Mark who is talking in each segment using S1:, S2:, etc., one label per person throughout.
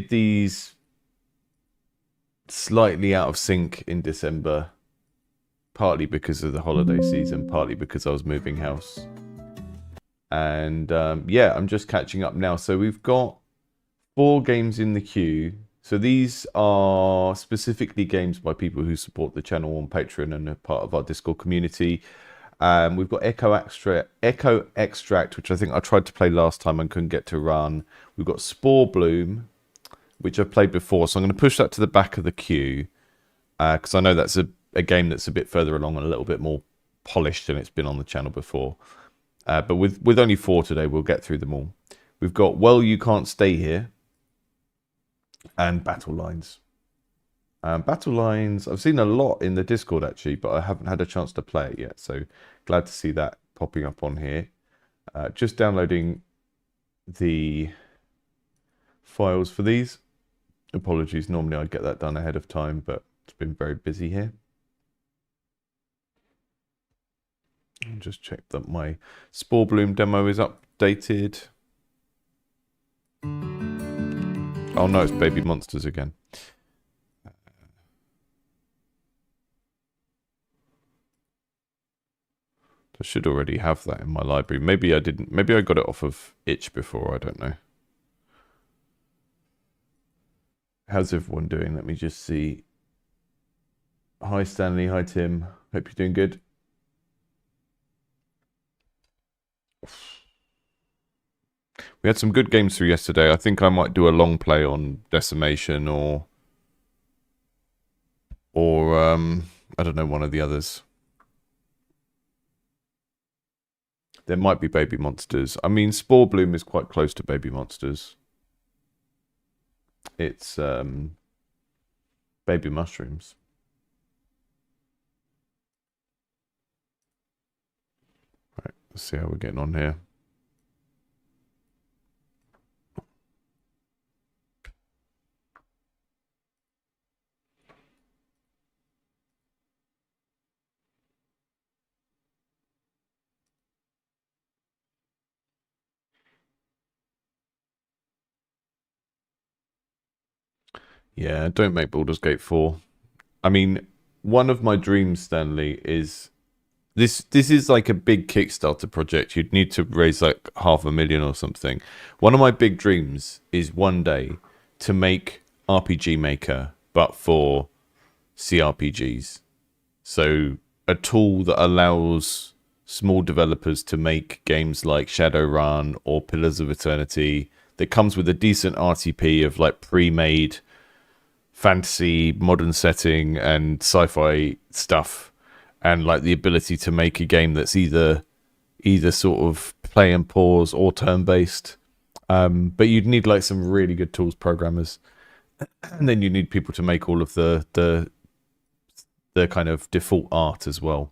S1: did these slightly out of sync in December, partly because of the holiday season, partly because I was moving house. And yeah, I'm just catching up now. So we've got 4 games in the queue. So these are specifically games by people who support the channel on Patreon and are part of our Discord community. We've got Echo Extract, which I think I tried to play last time and couldn't get to run. We've got Spore Bloom, which I've played before. So I'm going to push that to the back of the queue because I know that's a game that's a bit further along and a little bit more polished than it's been on the channel before. But with only 4 today, we'll get through them all. We've got Well You Can't Stay Here and Battle Lines. Battle Lines, I've seen a lot in the Discord actually, but I haven't had a chance to play it yet. So glad to see that popping up on here. Just downloading the files for these. Apologies, normally I'd get that done ahead of time, but it's been very busy here. I'll just check that my Spore Bloom demo is updated. Oh no, it's Baby Monsters again. I should already have that in my library. Maybe I didn't. Maybe I got it off of itch before. I don't know. How's everyone doing? Let me just see. Hi Stanley. Hi Tim. Hope you're doing good. We had some good games through yesterday. I think I might do a long play on Decimation or I don't know, one of the others. There might be Baby Monsters. I mean, Spore Bloom is quite close to Baby Monsters. It's baby mushrooms. Right, let's see how we're getting on here. Yeah, don't make Baldur's Gate 4. I mean, one of my dreams, Stanley, is this is like a big Kickstarter project. You'd need to raise like $500,000 or something. One of my big dreams is one day to make RPG Maker, but for CRPGs. So a tool that allows small developers to make games like Shadowrun or Pillars of Eternity that comes with a decent RTP of like pre-made fantasy, modern setting and sci-fi stuff, and like the ability to make a game that's either sort of play and pause or turn-based. But you'd need like some really good tools programmers, and then you need people to make all of the kind of default art as well.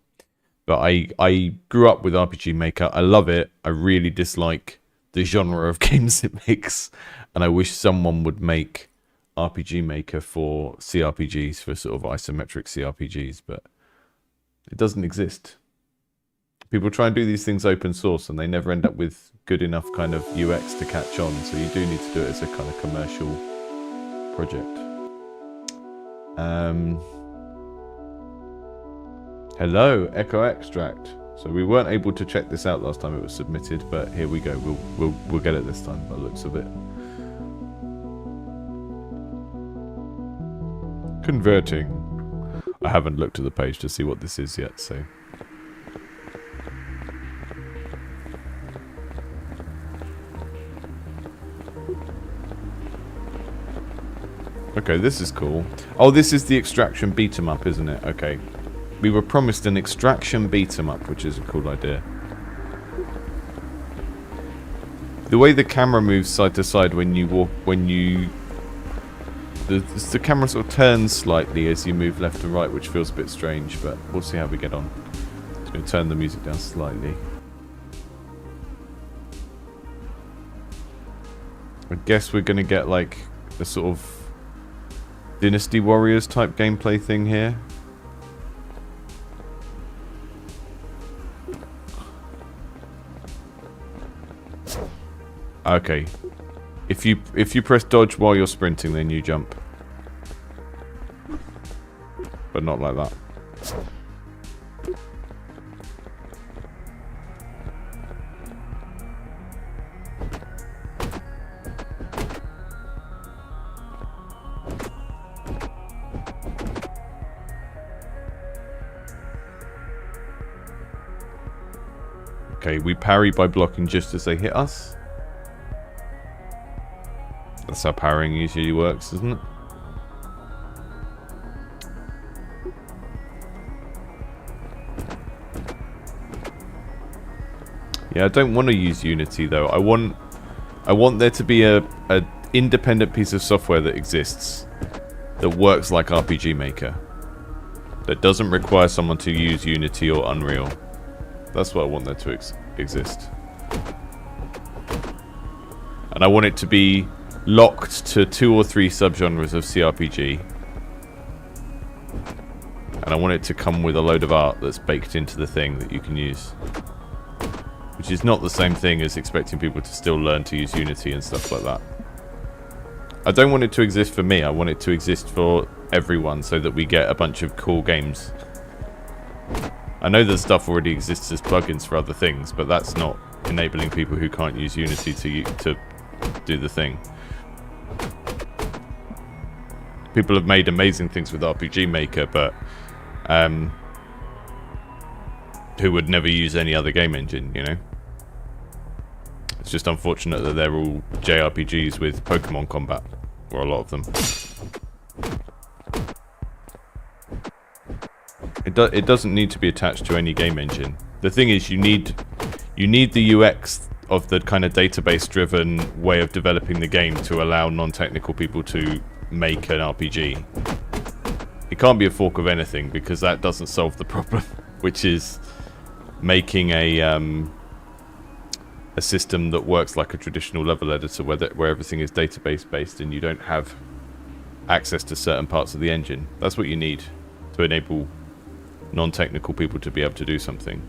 S1: But I grew up with RPG Maker. I love it. I really dislike the genre of games it makes, and I wish someone would make RPG Maker for CRPGs, for sort of isometric CRPGs, but it doesn't exist. People try and do these things open source and they never end up with good enough kind of UX to catch on, so you do need to do it as a kind of commercial project. Hello, Echo Extract. So we weren't able to check this out last time it was submitted, but here we go. We'll get it this time by the looks of it. Converting. I haven't looked at the page to see what this is yet, so. Okay, this is cool. Oh, this is the Extraction beat 'em up, isn't it? Okay. We were promised an Extraction beat 'em up, which is a cool idea. The way the camera moves side to side when you walk, the camera sort of turns slightly as you move left and right, which feels a bit strange, but we'll see how we get on. Just going to turn the music down slightly. I guess we're going to get like a sort of Dynasty Warriors type gameplay thing here. Okay. If you press dodge while you're sprinting, then you jump. But not like that. Okay, we parry by blocking just as they hit us. That's how parrying usually works, isn't it? Yeah, I don't want to use Unity though. I want there to be a independent piece of software that exists that works like RPG Maker. That doesn't require someone to use Unity or Unreal. That's what I want there to exist. And I want it to be locked to 2 or 3 subgenres of CRPG. And I want it to come with a load of art that's baked into the thing that you can use. Which is not the same thing as expecting people to still learn to use Unity and stuff like that. I don't want it to exist for me. I want it to exist for everyone so that we get a bunch of cool games. I know that stuff already exists as plugins for other things, but that's not enabling people who can't use Unity to do the thing. People have made amazing things with RPG Maker, but who would never use any other game engine, you know? It's just unfortunate that they're all JRPGs with Pokemon combat, or a lot of them. It doesn't need to be attached to any game engine. The thing is, you need the UX of the kind of database-driven way of developing the game to allow non-technical people to make an RPG. It can't be a fork of anything, because that doesn't solve the problem, which is making a system that works like a traditional level editor, where everything is database-based and you don't have access to certain parts of the engine. That's what you need to enable non-technical people to be able to do something.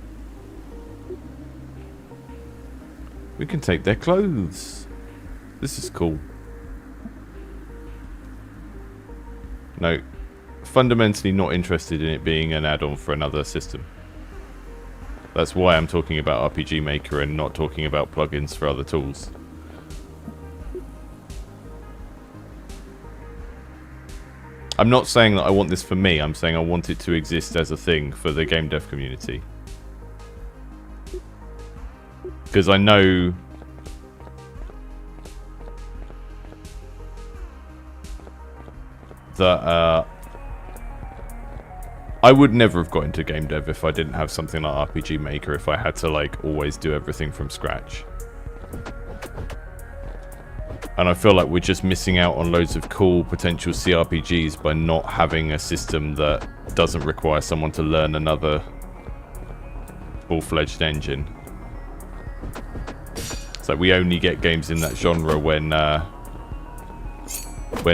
S1: We can take their clothes. This is cool. No, fundamentally not interested in it being an add-on for another system. That's why I'm talking about RPG Maker and not talking about plugins for other tools. I'm not saying that I want this for me, I'm saying I want it to exist as a thing for the game dev community. Because I know that I would never have got into game dev if I didn't have something like RPG Maker, if I had to like always do everything from scratch. And I feel like we're just missing out on loads of cool potential CRPGs by not having a system that doesn't require someone to learn another full-fledged engine. It's like we only get games in that genre when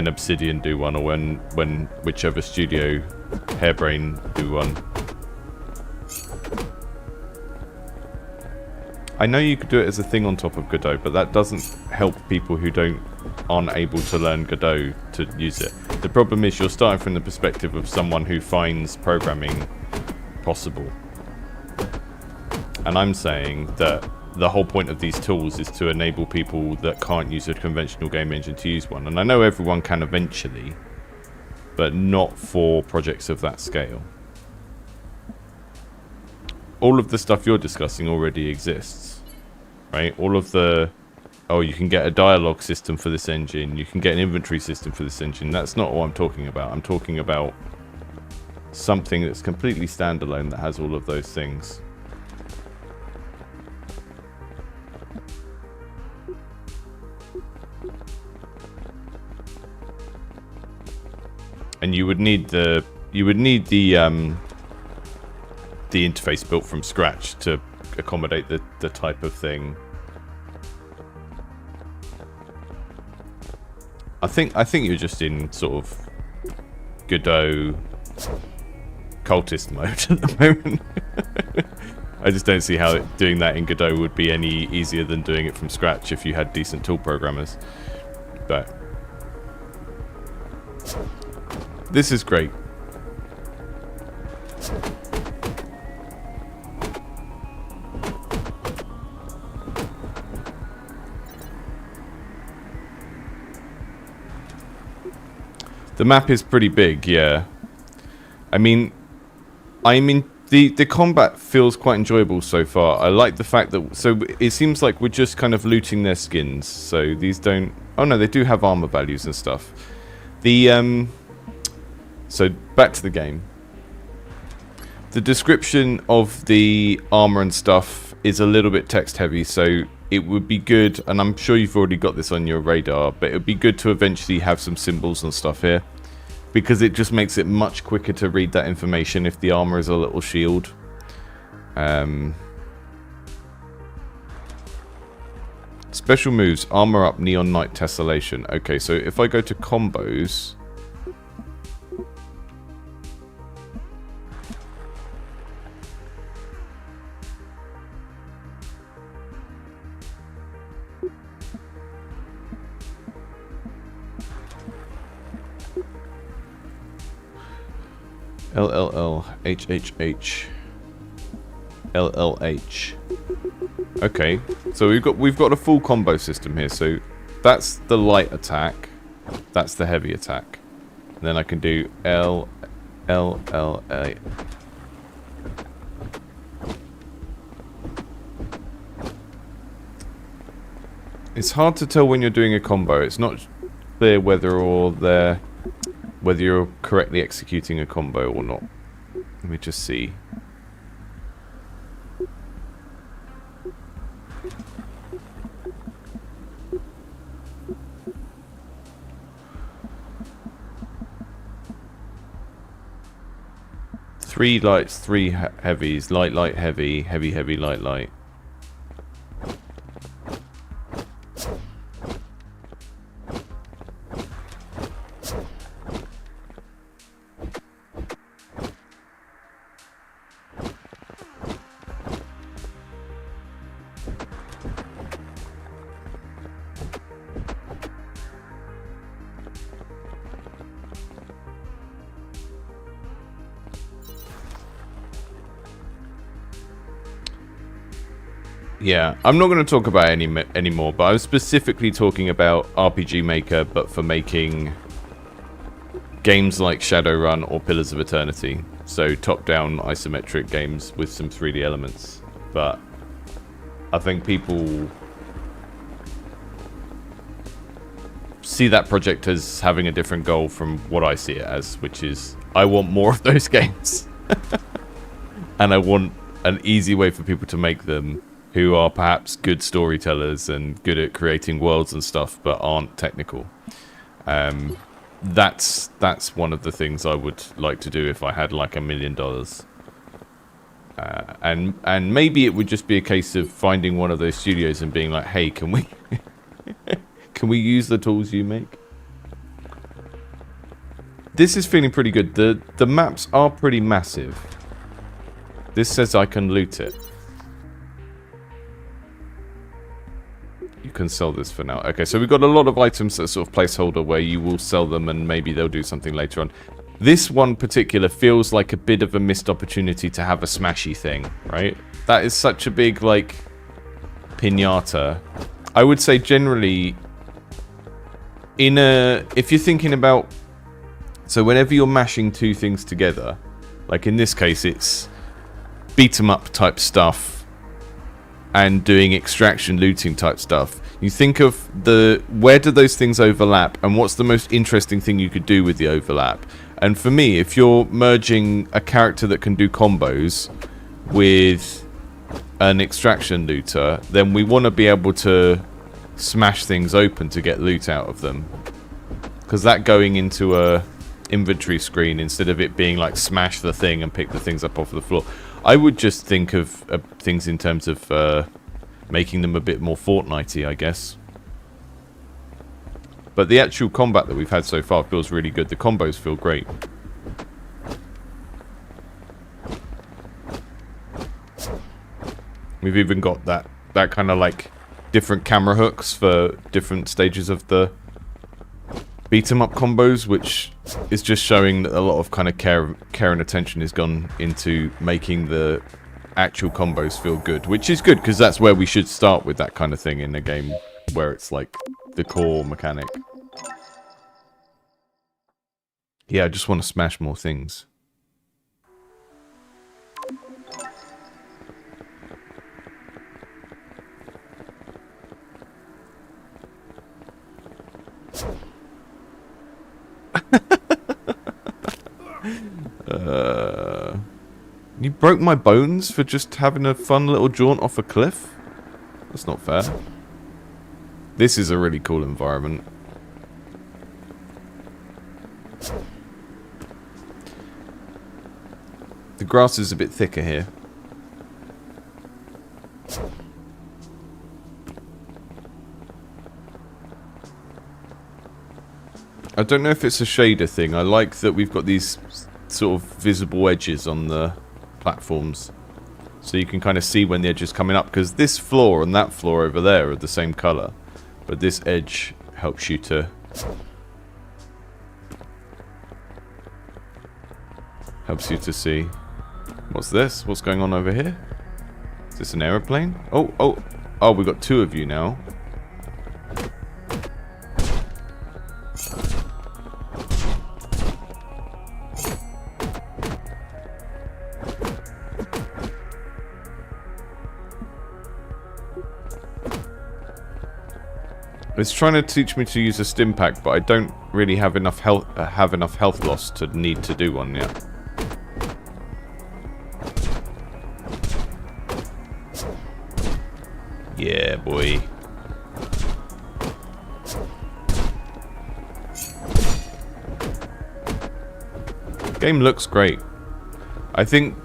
S1: Obsidian do one, or when whichever studio, Hairbrain, do one. I know you could do it as a thing on top of Godot, but that doesn't help people who aren't able to learn Godot to use it. The problem is you're starting from the perspective of someone who finds programming possible. And I'm saying that the whole point of these tools is to enable people that can't use a conventional game engine to use one. And I know everyone can eventually, but not for projects of that scale. All of the stuff you're discussing already exists, right? All of the, oh, you can get a dialogue system for this engine, you can get an inventory system for this engine. That's not what I'm talking about. I'm talking about something that's completely standalone that has all of those things. And you would need the interface built from scratch to accommodate the type of thing. I think you're just in sort of Godot cultist mode at the moment. I just don't see how doing that in Godot would be any easier than doing it from scratch if you had decent tool programmers. But this is great. The map is pretty big, yeah. I mean, the combat feels quite enjoyable so far. I like the fact that, so it seems like we're just kind of looting their skins. So these don't, oh no, they do have armor values and stuff. So back to the game. The description of the armor and stuff is a little bit text heavy, so it would be good, and I'm sure you've already got this on your radar, but it would be good to eventually have some symbols and stuff here, because it just makes it much quicker to read that information if the armor is a little shield. Special moves, armor up, neon night tessellation. Okay, so if I go to combos, LLL, HHH, LLH. Okay, so we've got a full combo system here. So that's the light attack, that's the heavy attack. And then I can do L, L, L, A. It's hard to tell when you're doing a combo. It's not clear whether you're correctly executing a combo or not. Let me just see. Three lights, three heavies. Light, light, heavy, heavy, heavy, light, light. Yeah, I'm not going to talk about anymore, but I was specifically talking about RPG Maker, but for making games like Shadowrun or Pillars of Eternity. So top-down isometric games with some 3D elements. But I think people see that project as having a different goal from what I see it as, which is I want more of those games. And I want an easy way for people to make them who are perhaps good storytellers and good at creating worlds and stuff, but aren't technical. That's one of the things I would like to do if I had like $1 million. And maybe it would just be a case of finding one of those studios and being like, hey, can we can we use the tools you make? This is feeling pretty good. The maps are pretty massive. This says I can loot it. You can sell this for now. Okay, so we've got a lot of items that are sort of placeholder where you will sell them and maybe they'll do something later on. This one particular feels like a bit of a missed opportunity to have a smashy thing, right? That is such a big, like, pinata. I would say generally, if you're thinking about, so whenever you're mashing two things together, like in this case, it's beat 'em up type stuff and doing extraction looting type stuff. You think of where do those things overlap and what's the most interesting thing you could do with the overlap. And for me, if you're merging a character that can do combos with an extraction looter, then we want to be able to smash things open to get loot out of them. Because that going into a inventory screen instead of it being like smash the thing and pick the things up off the floor. I would just think of things in terms of making them a bit more Fortnite-y, I guess. But the actual combat that we've had so far feels really good. The combos feel great. We've even got that kind of like different camera hooks for different stages of the beat 'em up combos, which is just showing that a lot of kind of care and attention has gone into making the actual combos feel good, which is good because that's where we should start with that kind of thing in a game where it's like the core mechanic. Yeah, I just want to smash more things. You broke my bones for just having a fun little jaunt off a cliff? That's not fair. This is a really cool environment. The grass is a bit thicker here. I don't know if it's a shader thing. I like that we've got these sort of visible edges on the platforms. So you can kind of see when the edge is coming up. Because this floor and that floor over there are the same colour. But this edge helps you to... helps you to see. What's this? What's going on over here? Is this an aeroplane? Oh, we've got two of you now. It's trying to teach me to use a stim pack, but I don't really have enough health loss to need to do one yet. Yeah, boy. Game looks great. I think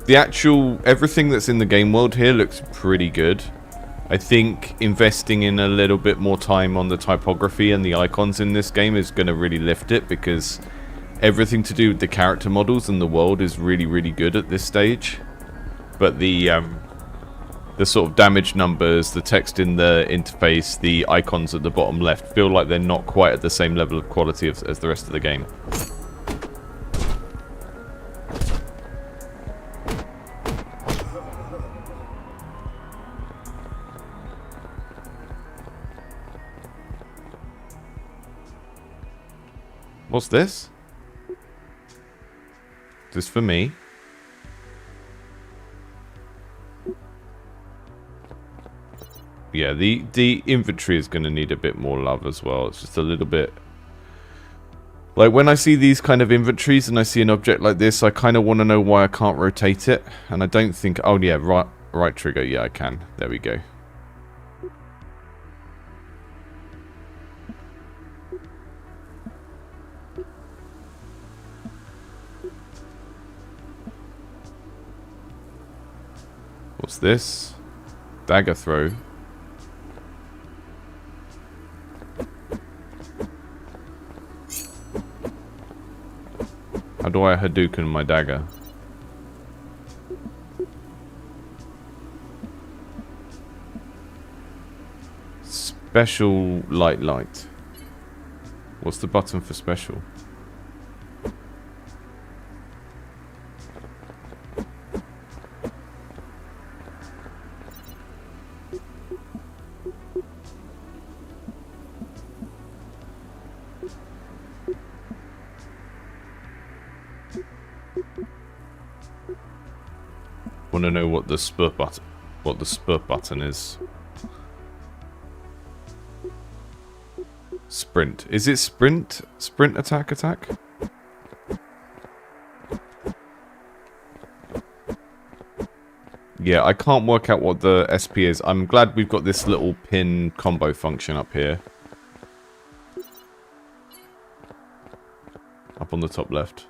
S1: the actual everything that's in the game world here looks pretty good. I think investing in a little bit more time on the typography and the icons in this game is going to really lift it, because everything to do with the character models and the world is really, really good at this stage. But the sort of damage numbers, the text in the interface, the icons at the bottom left feel like they're not quite at the same level of quality as the rest of the game. What's this? Is this for me? Yeah, the inventory is going to need a bit more love as well. It's just a little bit... like, when I see these kind of inventories and I see an object like this, I kind of want to know why I can't rotate it. And I don't think... oh, yeah, right trigger. Yeah, I can. There we go. What's this? Dagger throw. How do I Hadouken my dagger? Special light. What's the button for special? Want to know what the spur button is? Sprint. Is it sprint? Sprint attack? Yeah, I can't work out what the SP is. I'm glad we've got this little pin combo function up here. Up on the top left.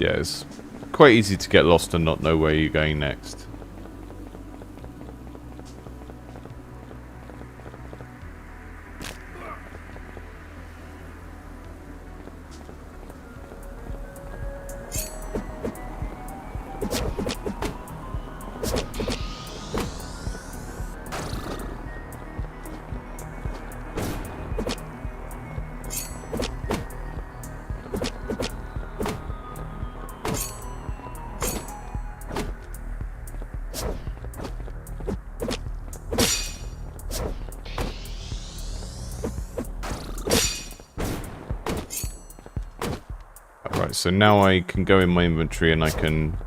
S1: Yeah, it's quite easy to get lost and not know where you're going next. So now I can go in my inventory and I can...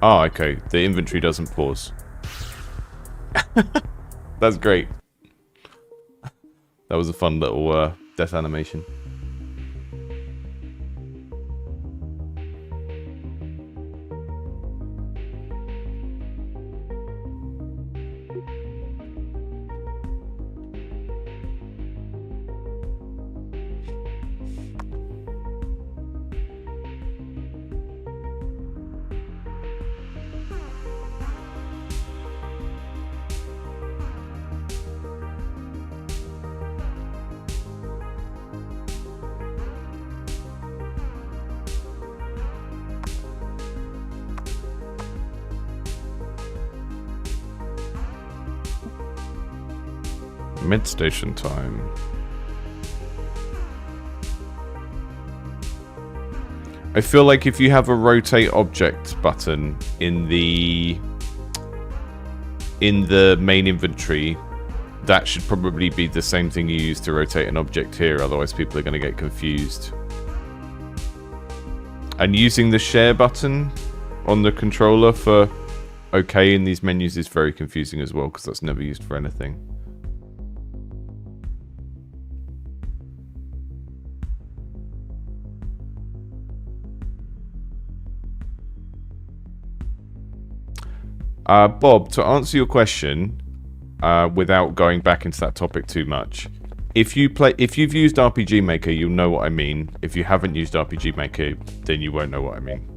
S1: Oh, okay. The inventory doesn't pause. That's great. That was a fun little death animation. Mid-station time. I feel like if you have a rotate object button in the main inventory, that should probably be the same thing you use to rotate an object here, otherwise people are going to get confused. And using the share button on the controller for OK in these menus is very confusing as well, because that's never used for anything. Bob, to answer your question, without going back into that topic too much, if you've used RPG Maker, you'll know what I mean. If you haven't used RPG Maker, then you won't know what I mean.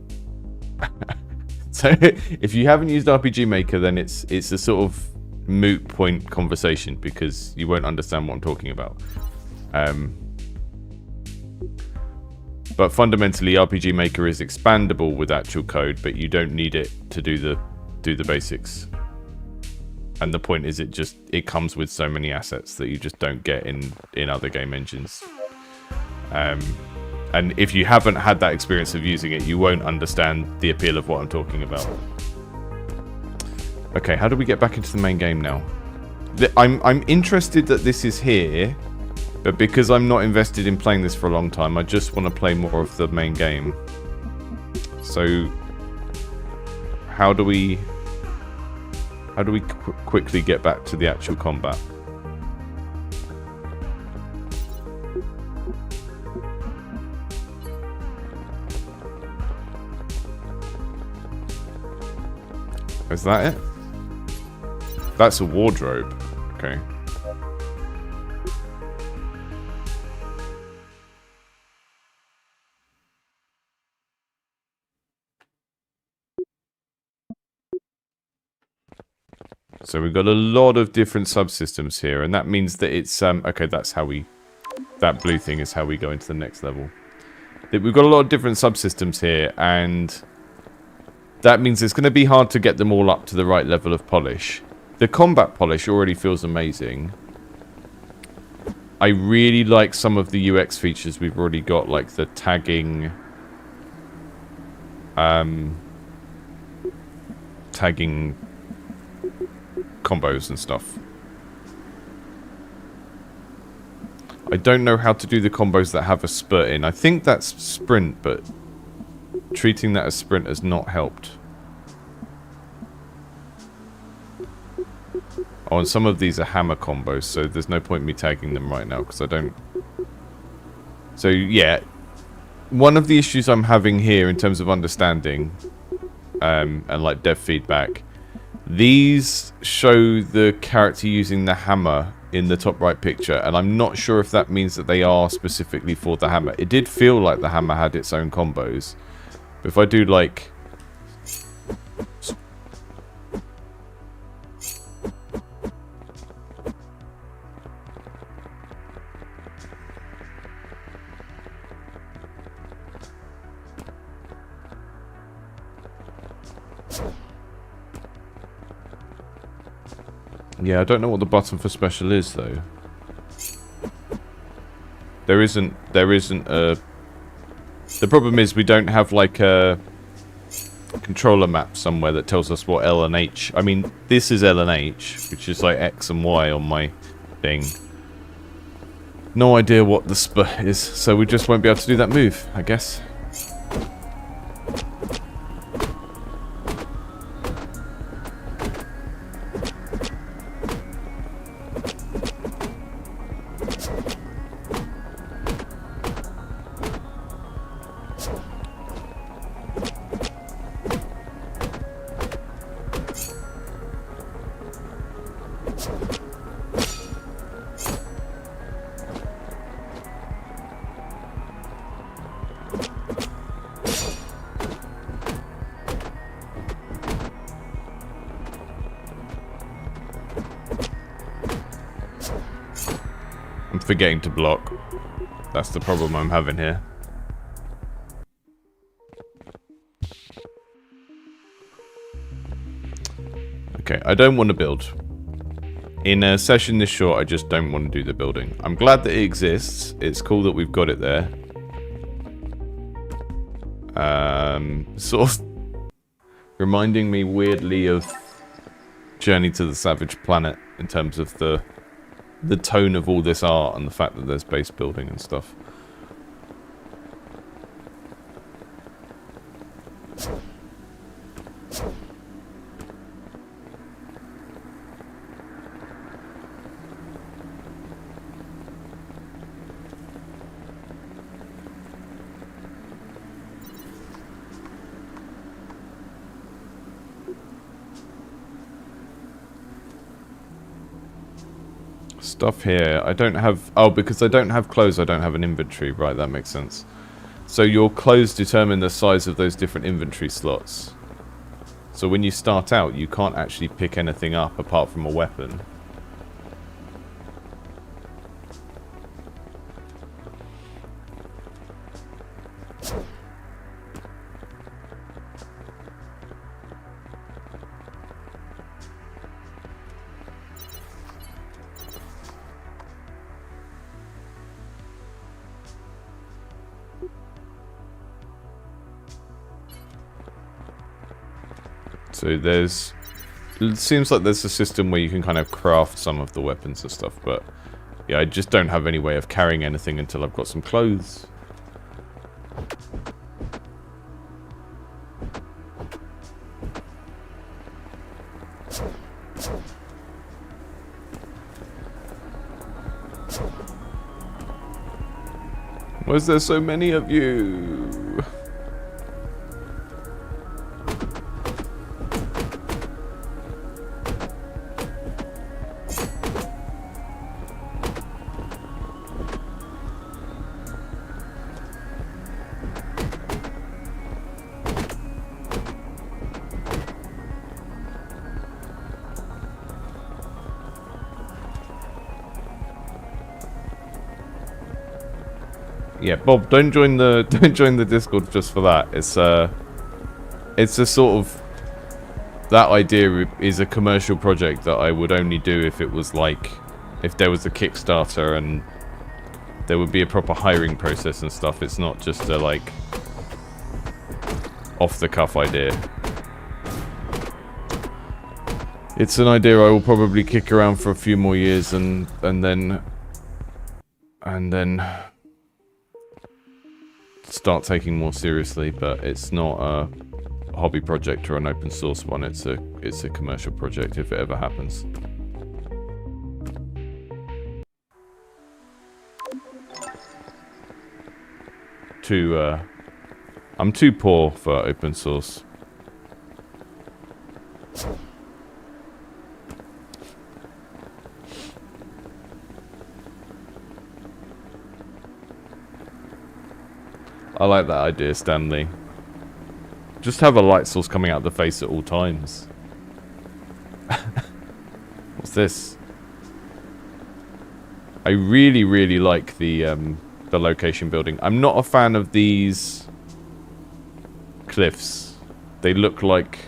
S1: So, if you haven't used RPG Maker, then it's a sort of moot point conversation because you won't understand what I'm talking about. But fundamentally, RPG Maker is expandable with actual code, but you don't need it to do the basics. And the point is it comes with so many assets that you just don't get in other game engines. And if you haven't had that experience of using it, you won't understand the appeal of what I'm talking about. Okay, how do we get back into the main game now? I'm interested that this is here, but because I'm not invested in playing this for a long time, I just want to play more of the main game. So how do we quickly get back to the actual combat? Is that it? That's a wardrobe. Okay. So we've got a lot of different subsystems here, and that means that it's okay, that's how that blue thing is how we go into the next level. We've got a lot of different subsystems here, and that means it's going to be hard to get them all up to the right level of polish. The combat polish already feels amazing. I really like some of the UX features we've already got, like the tagging combos and stuff. I don't know how to do the combos that have a spurt in. I think that's sprint, but treating that as sprint has not helped. Oh, and some of these are hammer combos, so there's no point in me tagging them right now, because I don't... So, yeah. One of the issues I'm having here in terms of understanding, and like dev feedback, these show the character using the hammer in the top right picture, and I'm not sure if that means that they are specifically for the hammer. It did feel like the hammer had its own combos, But if I do like... Yeah, I don't know what the button for special is though. There isn't a... The problem is we don't have like a controller map somewhere that tells us what L and H... I mean, this is L and H, which is like X and Y on my thing. No idea what the spur is, so we just won't be able to do that move, I guess. Forgetting to block. That's the problem I'm having here. Okay, I don't want to build. In a session this short, I just don't want to do the building. I'm glad that it exists. It's cool that we've got it there. Sort of reminding me weirdly of Journey to the Savage Planet in terms of the tone of all this art and the fact that there's base building and stuff. Stuff here. I don't have... Oh, because I don't have clothes, I don't have an inventory. Right, that makes sense. So your clothes determine the size of those different inventory slots. So when you start out, you can't actually pick anything up apart from a weapon. So there's... It seems like there's a system where you can kind of craft some of the weapons and stuff, but... Yeah, I just don't have any way of carrying anything until I've got some clothes. Why is there so many of you? Yeah, Bob, don't join the Discord just for that. It's a sort of... That idea is a commercial project that I would only do if it was like... If there was a Kickstarter and there would be a proper hiring process and stuff. It's not just a, like, off-the-cuff idea. It's an idea I will probably kick around for a few more years and then start taking more seriously, but it's not a hobby project or an open source one. It's a commercial project if it ever happens. I'm too poor for open source. I like that idea, Stanley. Just have a light source coming out of the face at all times. What's this? I really, really like the location building. I'm not a fan of these cliffs. They look like...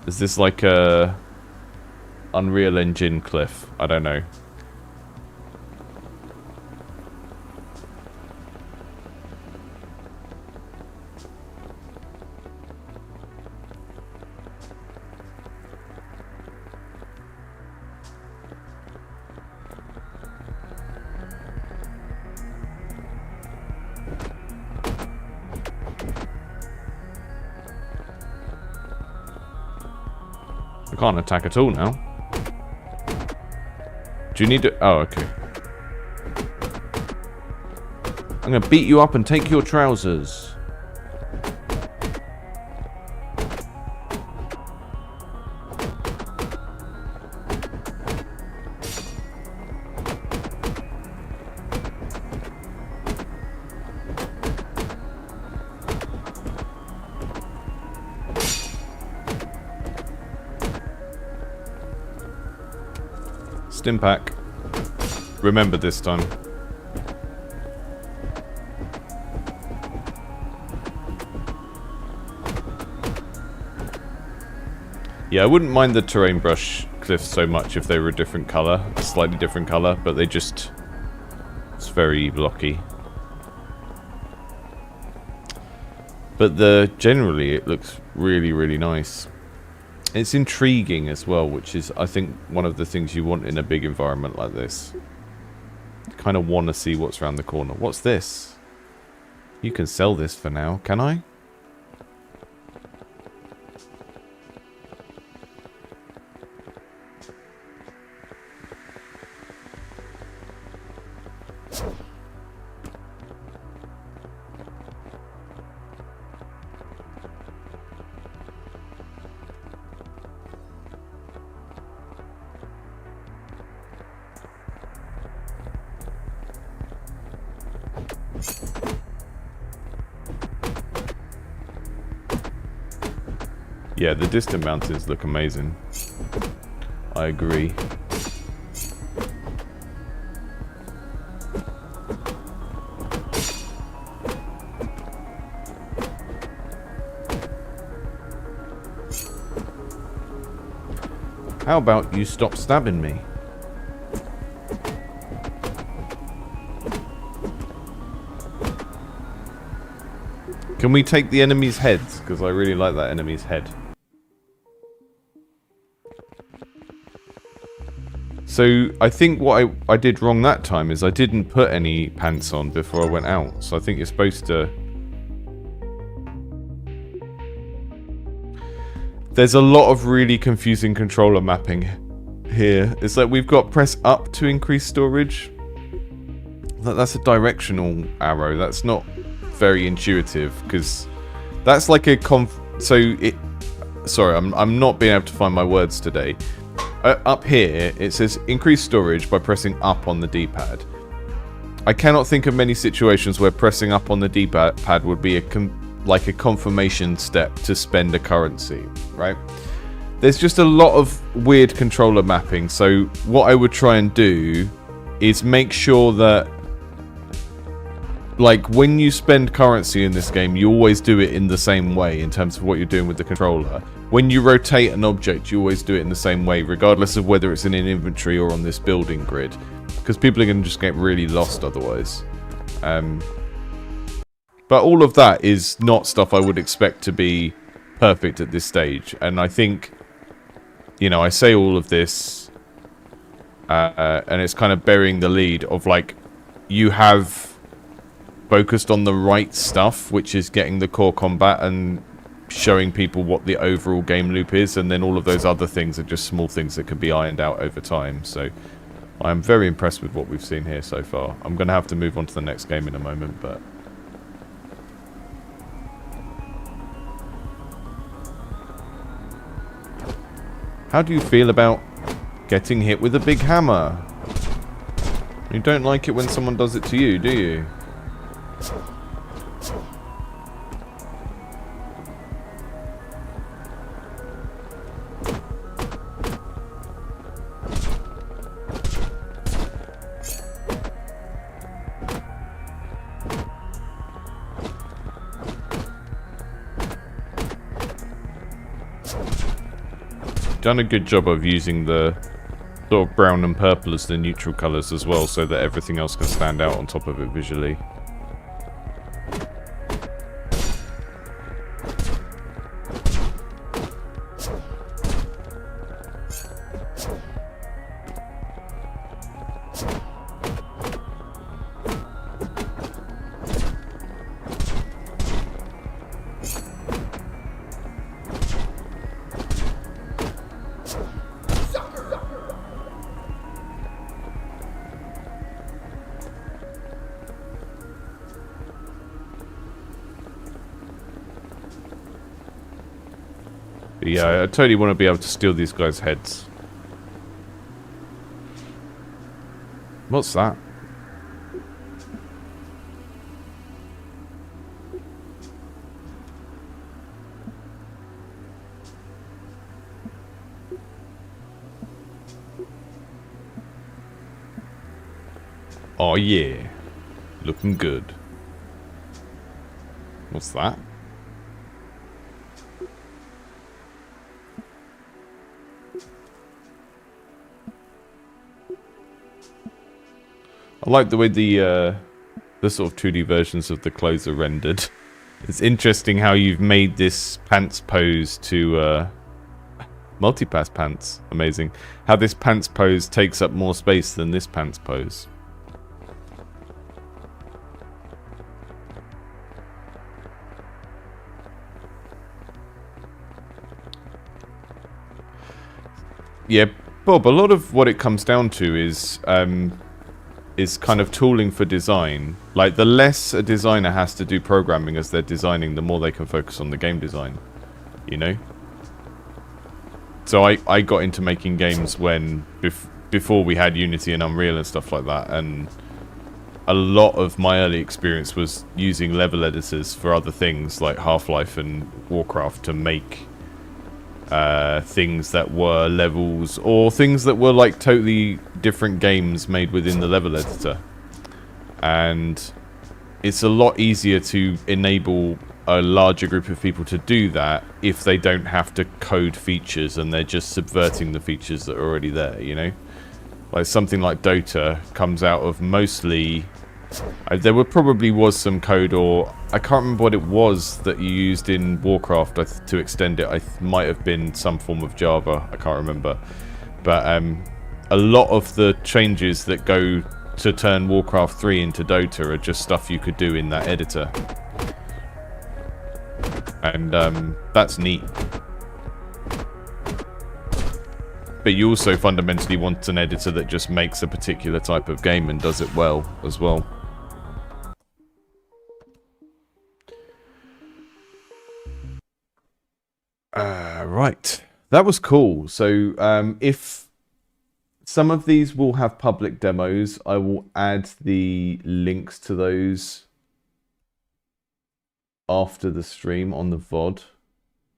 S1: Is this like a Unreal Engine cliff? I don't know. I can't attack at all now. Do you need to... Oh, okay. I'm gonna beat you up and take your trousers. Stimpack. Remember this time. Yeah, I wouldn't mind the terrain brush cliffs so much if they were a different colour, a slightly different colour, but they just... It's very blocky. But generally it looks really, really nice. It's intriguing as well, which is, I think, one of the things you want in a big environment like this. You kind of want to see what's around the corner. What's this? You can sell this for now, can I? Yeah, the distant mountains look amazing. I agree. How about you stop stabbing me? Can we take the enemy's heads? Because I really like that enemy's head. So, I think what I did wrong that time is I didn't put any pants on before I went out. So I think you're supposed to... There's a lot of really confusing controller mapping here. It's like we've got press up to increase storage. That's a directional arrow. That's not very intuitive because that's like a Sorry, I'm not being able to find my words today. Up here, it says increase storage by pressing up on the D-pad. I cannot think of many situations where pressing up on the D-pad would be like a confirmation step to spend a currency, right? There's just a lot of weird controller mapping, so what I would try and do is make sure that, like, when you spend currency in this game, you always do it in the same way in terms of what you're doing with the controller. When you rotate an object, you always do it in the same way, regardless of whether it's in an inventory or on this building grid. Because people are going to just get really lost otherwise. But all of that is not stuff I would expect to be perfect at this stage. And I think, you know, I say all of this, and it's kind of burying the lead of, like, you have focused on the right stuff, which is getting the core combat and showing people what the overall game loop is, and then all of those other things are just small things that can be ironed out over time. So I'm very impressed with what we've seen here so far. I'm going to have to move on to the next game in a moment, but... How do you feel about getting hit with a big hammer? You don't like it when someone does it to you, do you? done a good job of using the sort of brown and purple as the neutral colours as well, so that everything else can stand out on top of it visually. Yeah, I totally want to be able to steal these guys' heads. What's that? Oh yeah. Looking good. What's that? I like the way the sort of 2D versions of the clothes are rendered. It's interesting how you've made this pants pose to multipass pants. Amazing. How this pants pose takes up more space than this pants pose. Yeah, Bob, a lot of what it comes down to is kind of tooling for design. Like, the less a designer has to do programming as they're designing, the more they can focus on the game design, you know? So I got into making games when before we had Unity and Unreal and stuff like that, and a lot of my early experience was using level editors for other things like Half-Life and Warcraft to make things that were levels, or things that were like totally different games made within the level editor. And it's a lot easier to enable a larger group of people to do that if they don't have to code features and they're just subverting the features that are already there, you know? Like something like Dota comes out of mostly... there probably was some code, or I can't remember what it was that you used in Warcraft to extend it. Might have been some form of Java. I can't remember. But a lot of the changes that go to turn Warcraft 3 into Dota are just stuff you could do in that editor. And that's neat. But you also fundamentally want an editor that just makes a particular type of game and does it well as well. Right. That was cool. So if some of these will have public demos, I will add the links to those after the stream on the VOD.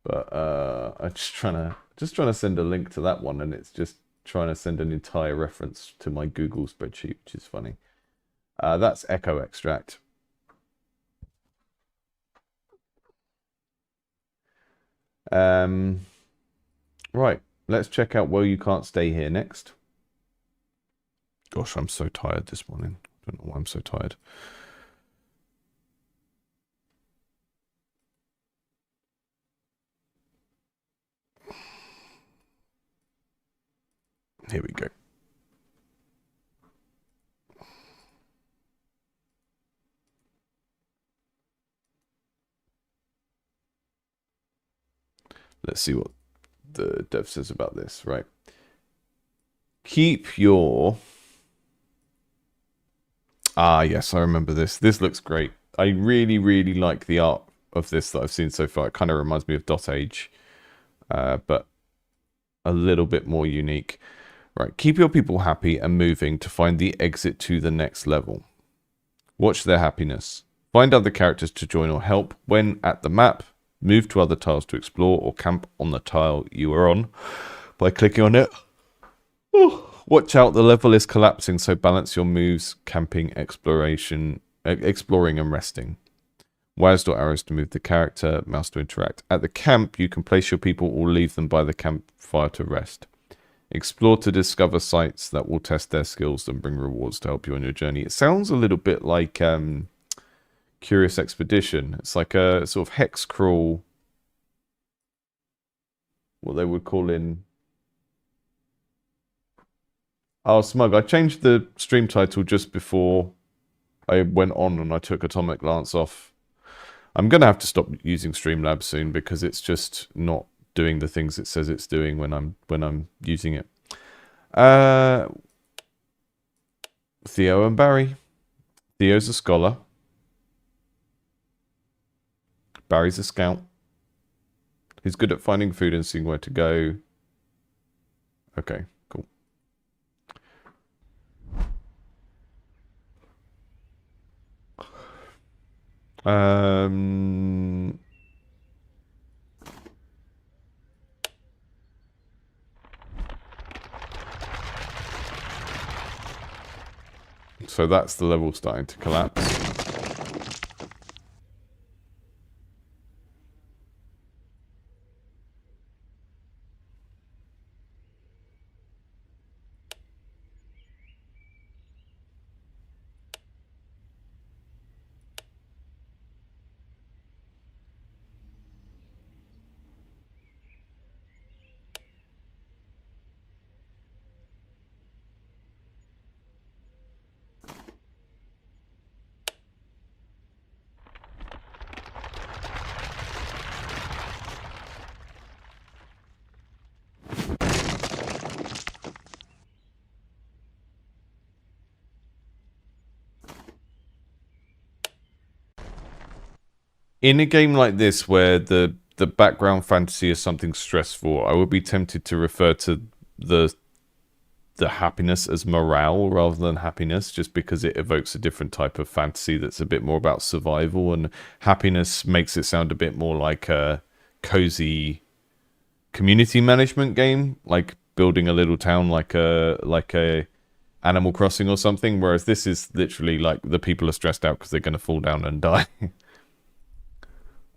S1: But I'm just trying to send a link to that one, and it's just trying to send an entire reference to my Google spreadsheet, which is funny. That's Echo Extract. Right, let's check out Well You Can't Stay Here next. Gosh, I'm so tired this morning. I don't know why I'm so tired. Here we go. Let's see what the dev says about this, right? Keep your... Ah, yes, I remember this. This looks great. I really, really like the art of this that I've seen so far. It kind of reminds me of Dot Age, but a little bit more unique. Right, keep your people happy and moving to find the exit to the next level. Watch their happiness. Find other characters to join or help when at the map. Move to other tiles to explore or camp on the tile you are on by clicking on it. Watch out, the level is collapsing, so balance your moves, camping, exploring and resting. WAS.arrows to move the character, mouse to interact. At the camp, you can place your people or leave them by the campfire to rest. Explore to discover sites that will test their skills and bring rewards to help you on your journey. It sounds a little bit like Curious Expedition. It's like a sort of hex crawl, what they would call in... Oh, Smug, I changed the stream title just before I went on and I took Atomic Lance off. I'm going to have to stop using Streamlabs soon because it's just not doing the things it says it's doing when I'm using it. Theo and Barry. Theo's a scholar. Barry's a scout. He's good at finding food and seeing where to go. Okay, cool. So that's the level starting to collapse. In a game like this, where the background fantasy is something stressful, I would be tempted to refer to the happiness as morale rather than happiness, just because it evokes a different type of fantasy that's a bit more about survival, and happiness makes it sound a bit more like a cozy community management game, like building a little town, like a Animal Crossing or something, whereas this is literally like the people are stressed out because they're going to fall down and die.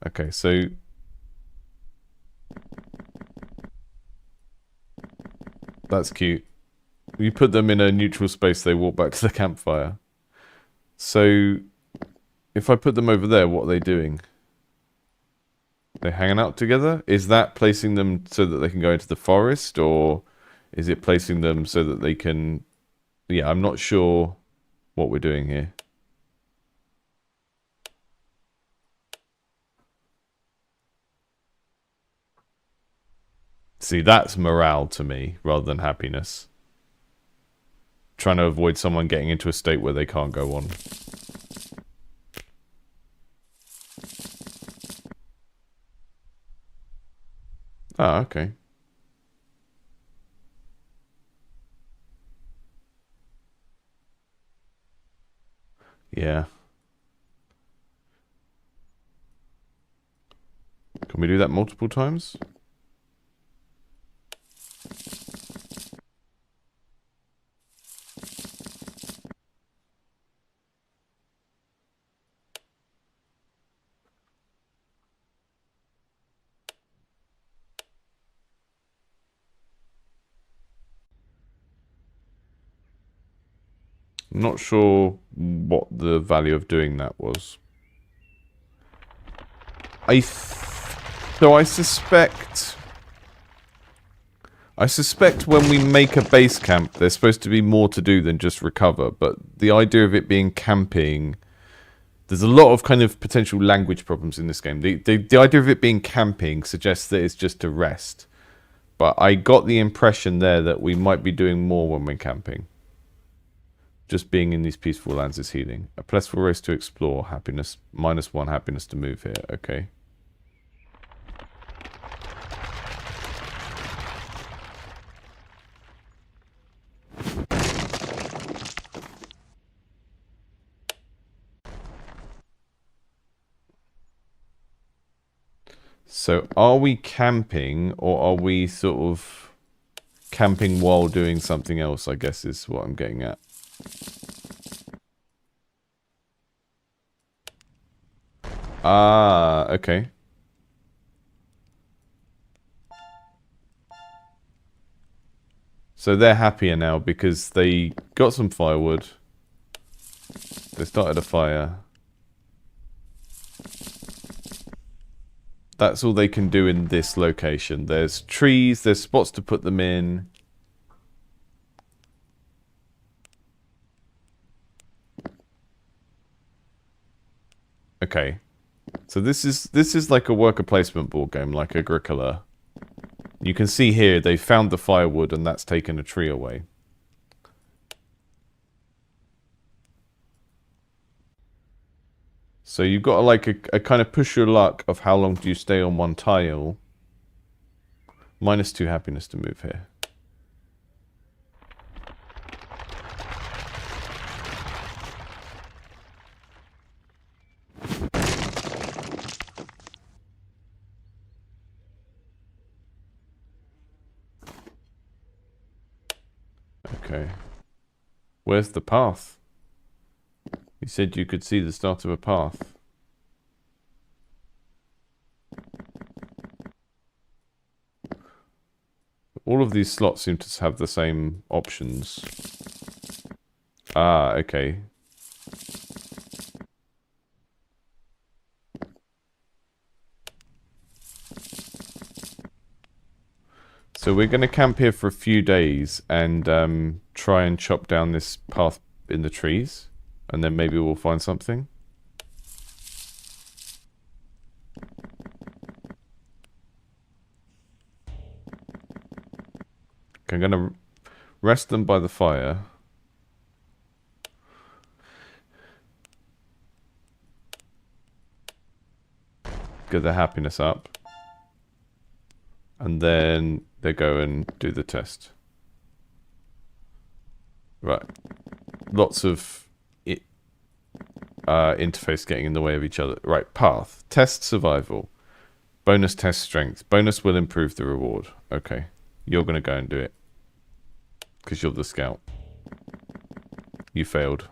S1: Okay, so that's cute. You put them in a neutral space, they walk back to the campfire. So if I put them over there, what are they doing? They're hanging out together? Is that placing them so that they can go into the forest, or is it placing them so that they can... Yeah, I'm not sure what we're doing here. See, that's morale to me, rather than happiness. Trying to avoid someone getting into a state where they can't go on. Ah, okay. Yeah. Can we do that multiple times? I'm not sure what the value of doing that was. So I suspect when we make a base camp, there's supposed to be more to do than just recover. But the idea of it being camping, there's a lot of kind of potential language problems in this game. The idea of it being camping suggests that it's just to rest. But I got the impression there that we might be doing more when we're camping. Just being in these peaceful lands is healing. A blissful race to explore. Happiness. -1 happiness to move here. Okay. So are we camping, or are we sort of camping while doing something else, I guess is what I'm getting at. Ah, okay. So they're happier now because they got some firewood. They started a fire. That's all they can do in this location. There's trees, there's spots to put them in. Okay. So this is like a worker placement board game, like Agricola. You can see here they found the firewood and that's taken a tree away. So you've got like a kind of push your luck of how long do you stay on one tile. -2 happiness to move here. Okay. Where's the path? You said you could see the start of a path. All of these slots seem to have the same options. Ah, okay. So we're going to camp here for a few days and try and chop down this path in the trees. And then maybe we'll find something. Okay, I'm going to rest them by the fire. Get their happiness up. And then they go and do the test. Right. Lots of interface getting in the way of each other. Right, path. Test survival. Bonus test strength. Bonus will improve the reward. Okay. You're going to go and do it. Because you're the scout. You failed.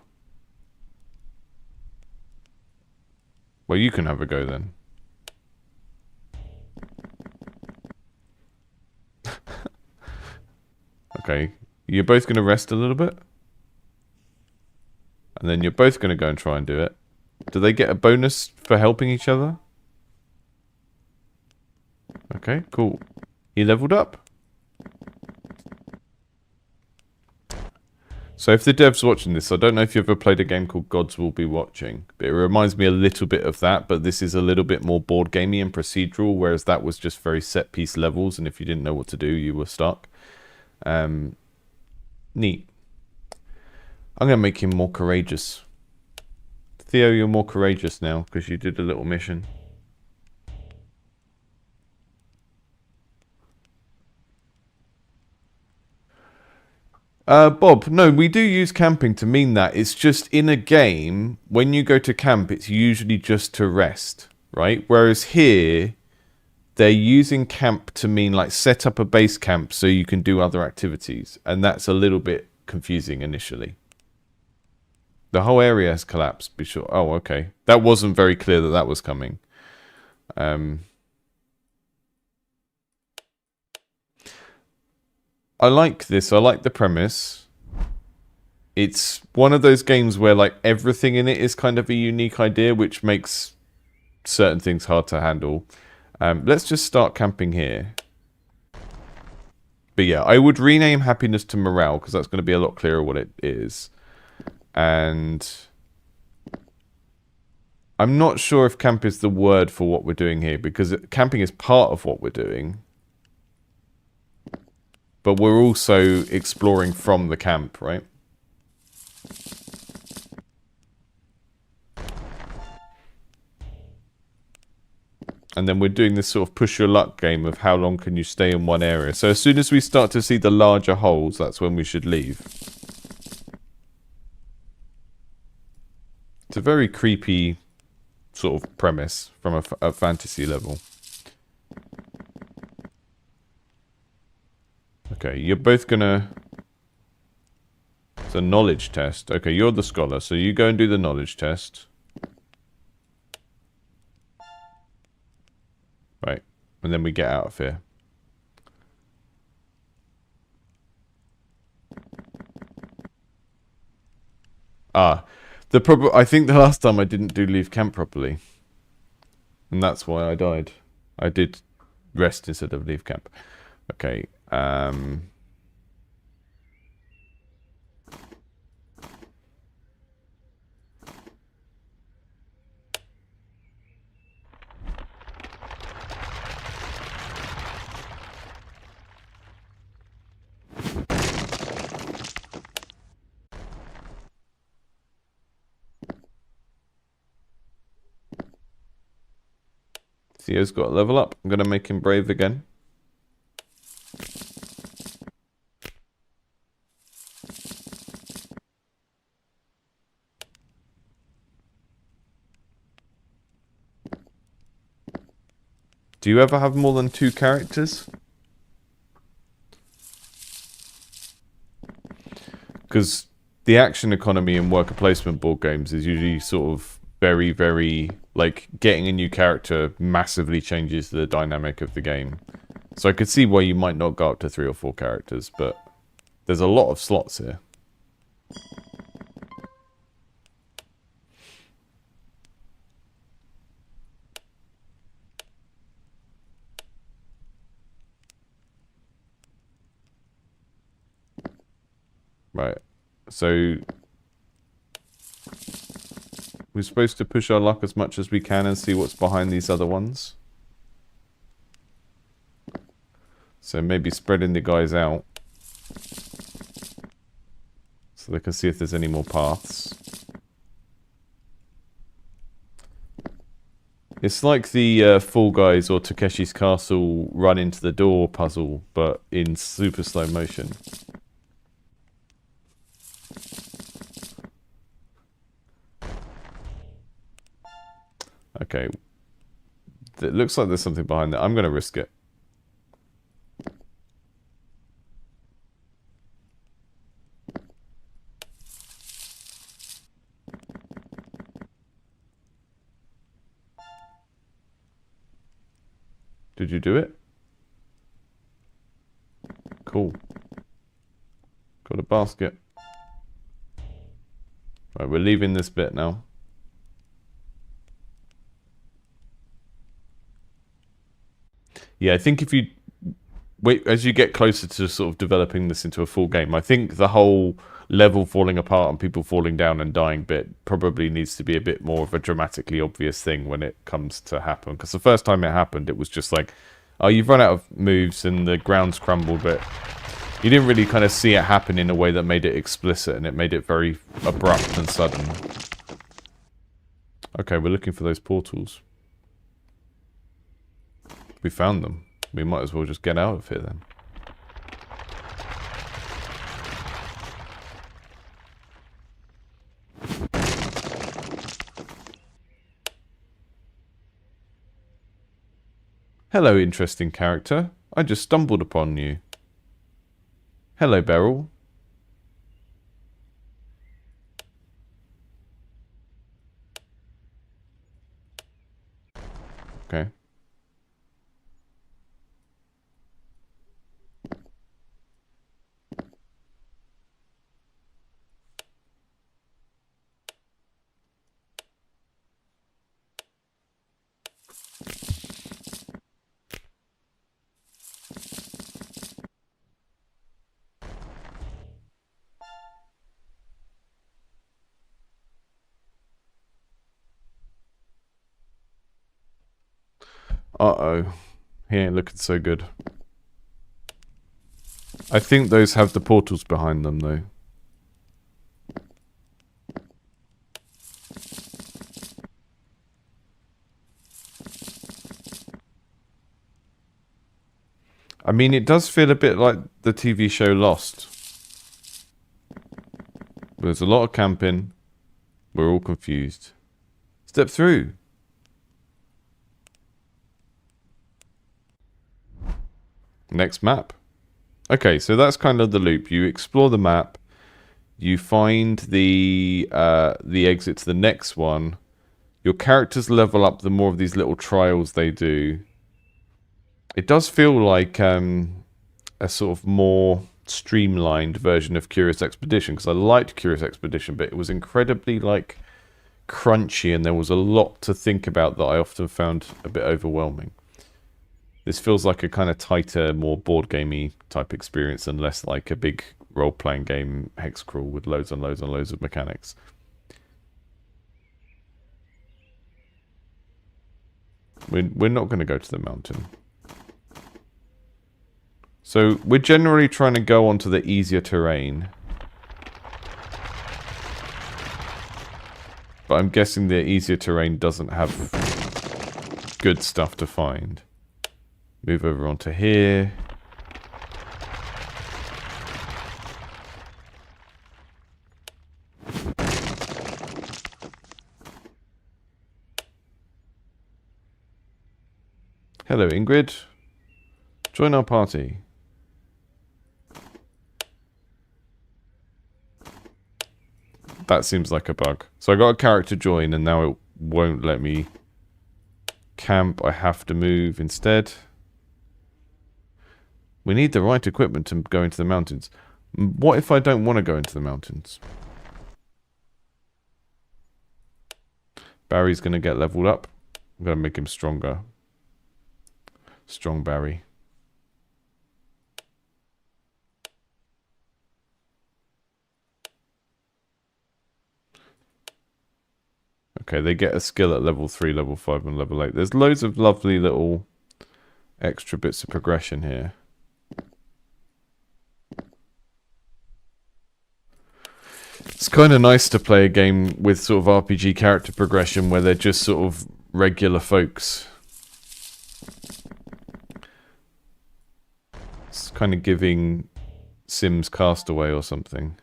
S1: Well, you can have a go then. Okay. You're both going to rest a little bit. And then you're both going to go and try and do it. Do they get a bonus for helping each other? Okay, cool. He leveled up. So if the dev's watching this, I don't know if you ever played a game called Gods Will Be Watching. But it reminds me a little bit of that, but this is a little bit more board gamey and procedural, whereas that was just very set piece levels, and if you didn't know what to do, you were stuck. Neat. I'm going to make him more courageous. Theo, you're more courageous now because you did a little mission. Bob, no, we do use camping to mean that. It's just in a game, when you go to camp, it's usually just to rest, right? Whereas here, they're using camp to mean like set up a base camp so you can do other activities. And that's a little bit confusing initially. The whole area has collapsed. Be sure. Oh, okay. That wasn't very clear that that was coming. I like this. I like the premise. It's one of those games where like everything in it is kind of a unique idea, which makes certain things hard to handle. Let's just start camping here. But yeah, I would rename happiness to morale because that's going to be a lot clearer what it is. And I'm not sure if camp is the word for what we're doing here because camping is part of what we're doing. But we're also exploring from the camp, right? And then we're doing this sort of push your luck game of how long can you stay in one area. So as soon as we start to see the larger holes, that's when we should leave. It's a very creepy sort of premise from a fantasy level. Okay, you're both gonna... It's a knowledge test. Okay, you're the scholar, so you go and do the knowledge test. Right. And then we get out of here. Ah. I think the last time I didn't do leave camp properly. And that's why I died. I did rest instead of leave camp. Okay. Theo's got a level up. I'm going to make him brave again. Do you ever have more than 2 characters? Because the action economy in worker placement board games is usually sort of very, very... Like, getting a new character massively changes the dynamic of the game. So I could see why you might not go up to 3 or 4 characters, but there's a lot of slots here. Right, so we're supposed to push our luck as much as we can and see what's behind these other ones. So maybe spreading the guys out so they can see if there's any more paths. It's like the Fall Guys or Takeshi's Castle run into the door puzzle, but in super slow motion. Okay. It looks like there's something behind there. I'm going to risk it. Did you do it? Cool. Got a basket. Right, we're leaving this bit now. Yeah, I think if you wait as you get closer to sort of developing this into a full game, I think the whole level falling apart and people falling down and dying bit probably needs to be a bit more of a dramatically obvious thing when it comes to happen. Because the first time it happened, it was just like, oh, you've run out of moves and the ground's crumbled, but you didn't really kind of see it happen in a way that made it explicit, and it made it very abrupt and sudden. Okay, we're looking for those portals. We found them. We might as well just get out of here then. Hello, interesting character. I just stumbled upon you. Hello, Beryl. Okay. Uh-oh. He ain't looking so good. I think those have the portals behind them, though. I mean, it does feel a bit like the TV show Lost. There's a lot of camping. We're all confused. Step through. Next map. Okay, so that's kind of the loop. You explore the map. You find the exit to the next one. Your characters level up the more of these little trials they do. It does feel like a sort of more streamlined version of Curious Expedition, because I liked Curious Expedition, but it was incredibly like crunchy and there was a lot to think about that I often found a bit overwhelming. This feels like a kind of tighter, more board gamey type experience and less like a big role-playing game hex crawl with loads and loads and loads of mechanics. We're not going to go to the mountain. So we're generally trying to go onto the easier terrain. But I'm guessing the easier terrain doesn't have good stuff to find. Move over onto here. Hello, Ingrid. Join our party. That seems like a bug. So I got a character join and now it won't let me camp. I have to move instead. We need the right equipment to go into the mountains. What if I don't want to go into the mountains? Barry's going to get leveled up. I'm going to make him stronger. Strong Barry. Okay, they get a skill at level 3, level 5, and level 8. There's loads of lovely little extra bits of progression here. It's kind of nice to play a game with sort of RPG character progression where they're just sort of regular folks. It's kind of giving Sims Castaway or something.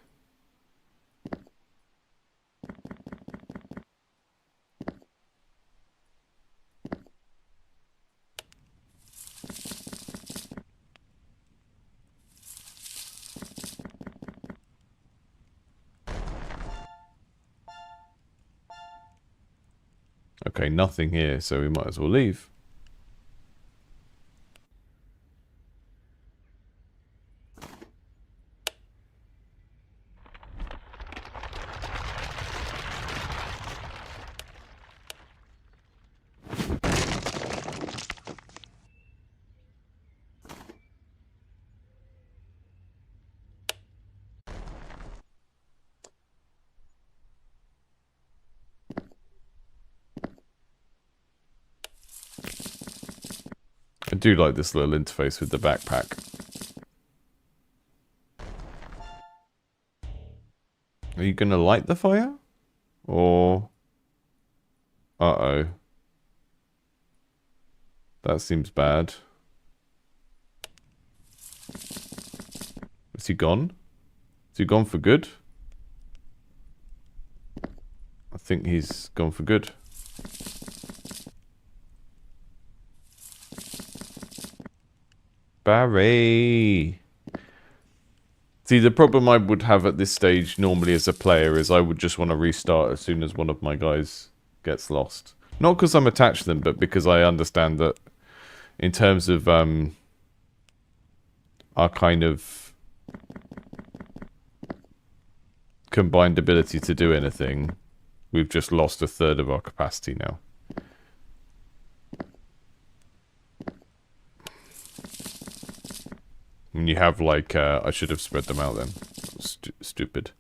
S1: Okay, nothing here, so we might as well leave. I do like this little interface with the backpack. Are you going to light the fire? Or... Uh-oh. That seems bad. Is he gone? Is he gone for good? I think he's gone for good. Barry! See, the problem I would have at this stage normally as a player is I would just want to restart as soon as one of my guys gets lost. Not because I'm attached to them, but because I understand that in terms of our kind of combined ability to do anything, we've just lost a third of our capacity now. When you have like, I should have spread them out then. Stupid.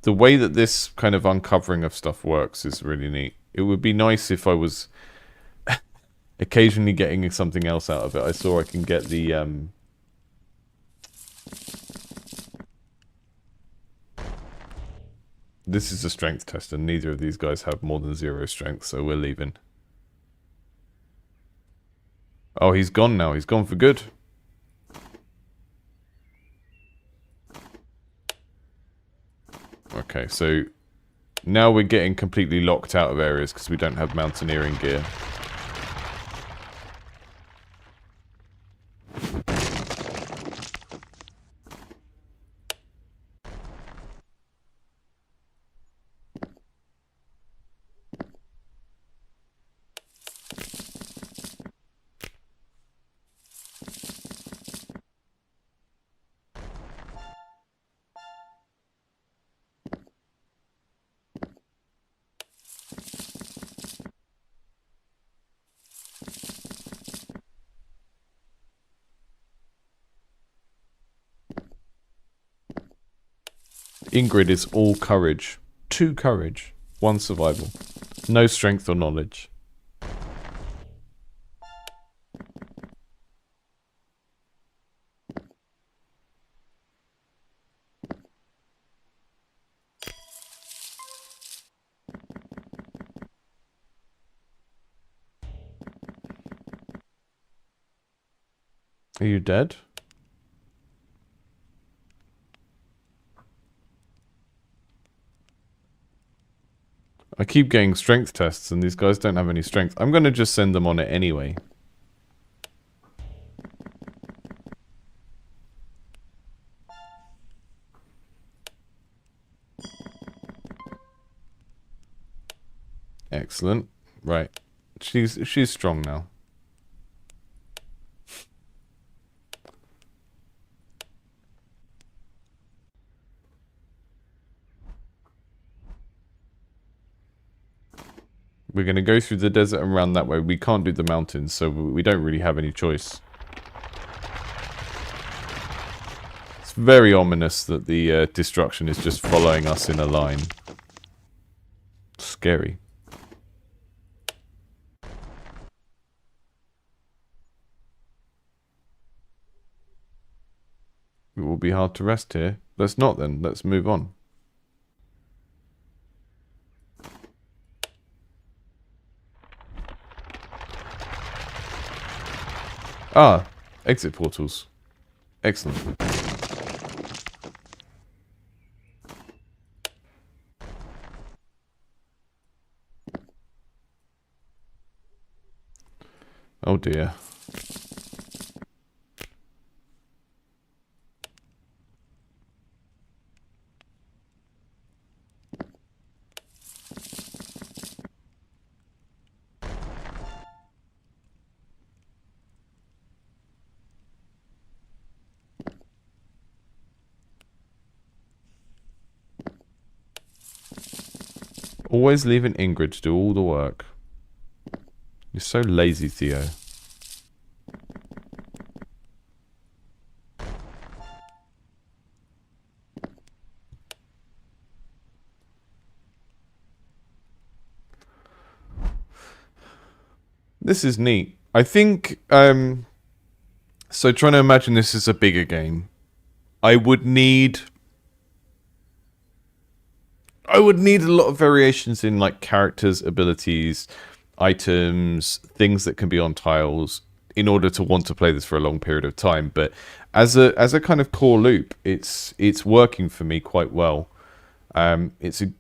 S1: The way that this kind of uncovering of stuff works is really neat. It would be nice if I was occasionally getting something else out of it. I saw I can get the this is a strength test and neither of these guys have more than 0 strength, so we're leaving. Oh, he's gone now. He's gone for good. Okay, so now we're getting completely locked out of areas because we don't have mountaineering gear. Ingrid is all courage. 2 courage. 1 survival. No strength or knowledge. Are you dead? I keep getting strength tests and these guys don't have any strength. I'm going to just send them on it anyway. Excellent. Right. She's strong now. We're going to go through the desert and round that way. We can't do the mountains, so we don't really have any choice. It's very ominous that the destruction is just following us in a line. Scary. It will be hard to rest here. Let's not then. Let's move on. Ah, exit portals. Excellent. Oh dear. Always leaving Ingrid to do all the work. You're so lazy, Theo. This is neat. I think, so trying to imagine this as a bigger game. I would need a lot of variations in like characters, abilities, items, things that can be on tiles in order to want to play this for a long period of time. But as a kind of core loop, it's working for me quite well. It's an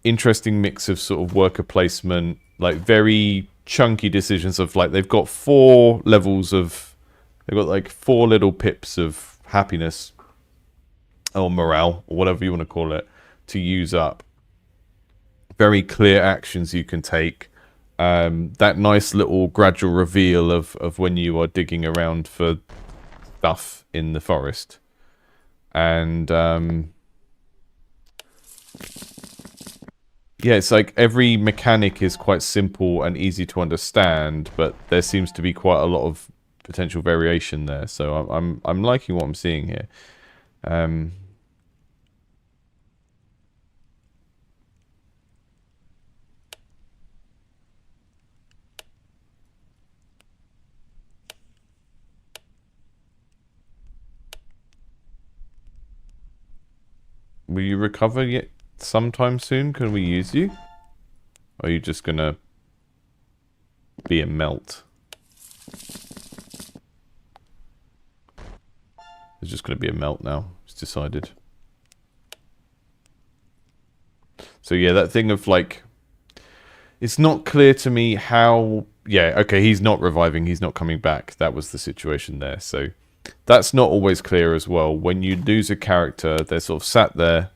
S1: interesting mix of sort of worker placement, like very chunky decisions of like they've got 4 levels of, they've got like 4 little pips of happiness or morale or whatever you want to call it to use up. Very clear actions you can take. That nice little gradual reveal of when you are digging around for stuff in the forest. And yeah, it's like every mechanic is quite simple and easy to understand, but there seems to be quite a lot of potential variation there. So I'm liking what I'm seeing here. Will you recover yet sometime soon? Can we use you? Or are you just gonna be a melt? It's just gonna be a melt now. It's decided. So yeah, that thing of like, it's not clear to me how. Yeah, okay, he's not reviving. He's not coming back. That was the situation there. So that's not always clear as well. When you lose a character, they're sort of sat there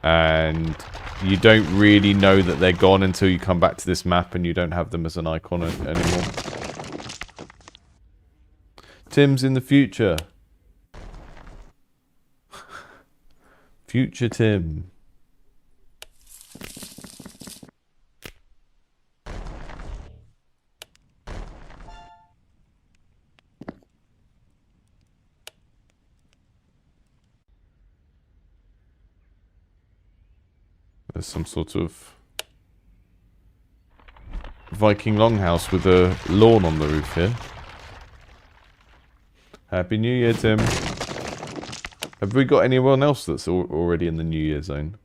S1: and you don't really know that they're gone until you come back to this map and you don't have them as an icon anymore. Tim's in the future. Future Tim. There's some sort of Viking longhouse with a lawn on the roof here. Happy New Year, Tim. Have we got anyone else that's already in the New Year zone?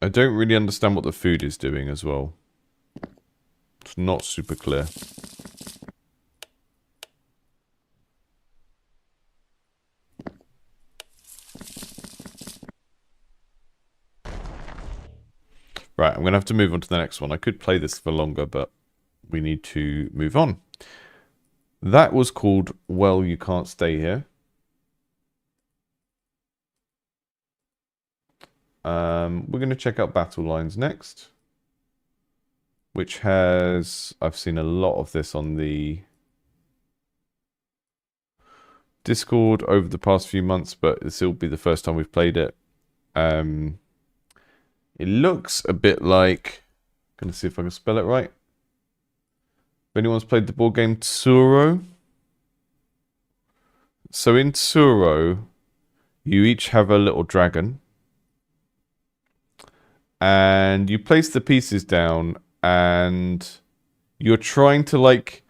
S1: I don't really understand what the food is doing as well. It's not super clear. Right, I'm going to have to move on to the next one. I could play this for longer, but we need to move on. That was called Well, You Can't Stay Here. We're going to check out Battle Lines next, which has... I've seen a lot of this on the Discord over the past few months, but this will be the first time we've played it. It looks a bit like... I'm going to see if I can spell it right. If anyone's played the board game Tsuro. So in Tsuro, you each have a little dragon. And you place the pieces down and you're trying to like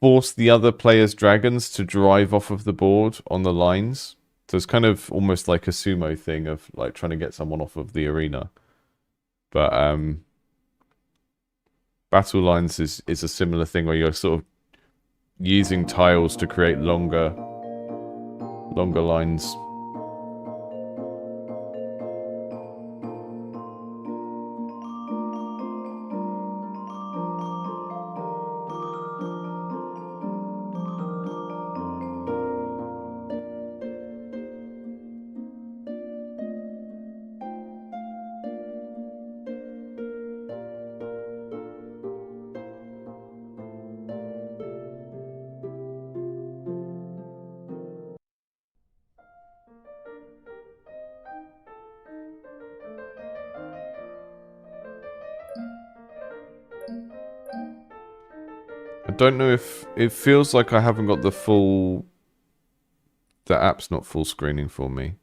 S1: force the other player's dragons to drive off of the board on the lines. So it's kind of almost like a sumo thing of like trying to get someone off of the arena. But Battle Lines is a similar thing where you're sort of using tiles to create longer lines. I don't know if it feels like I haven't got the full... The app's not full screening for me.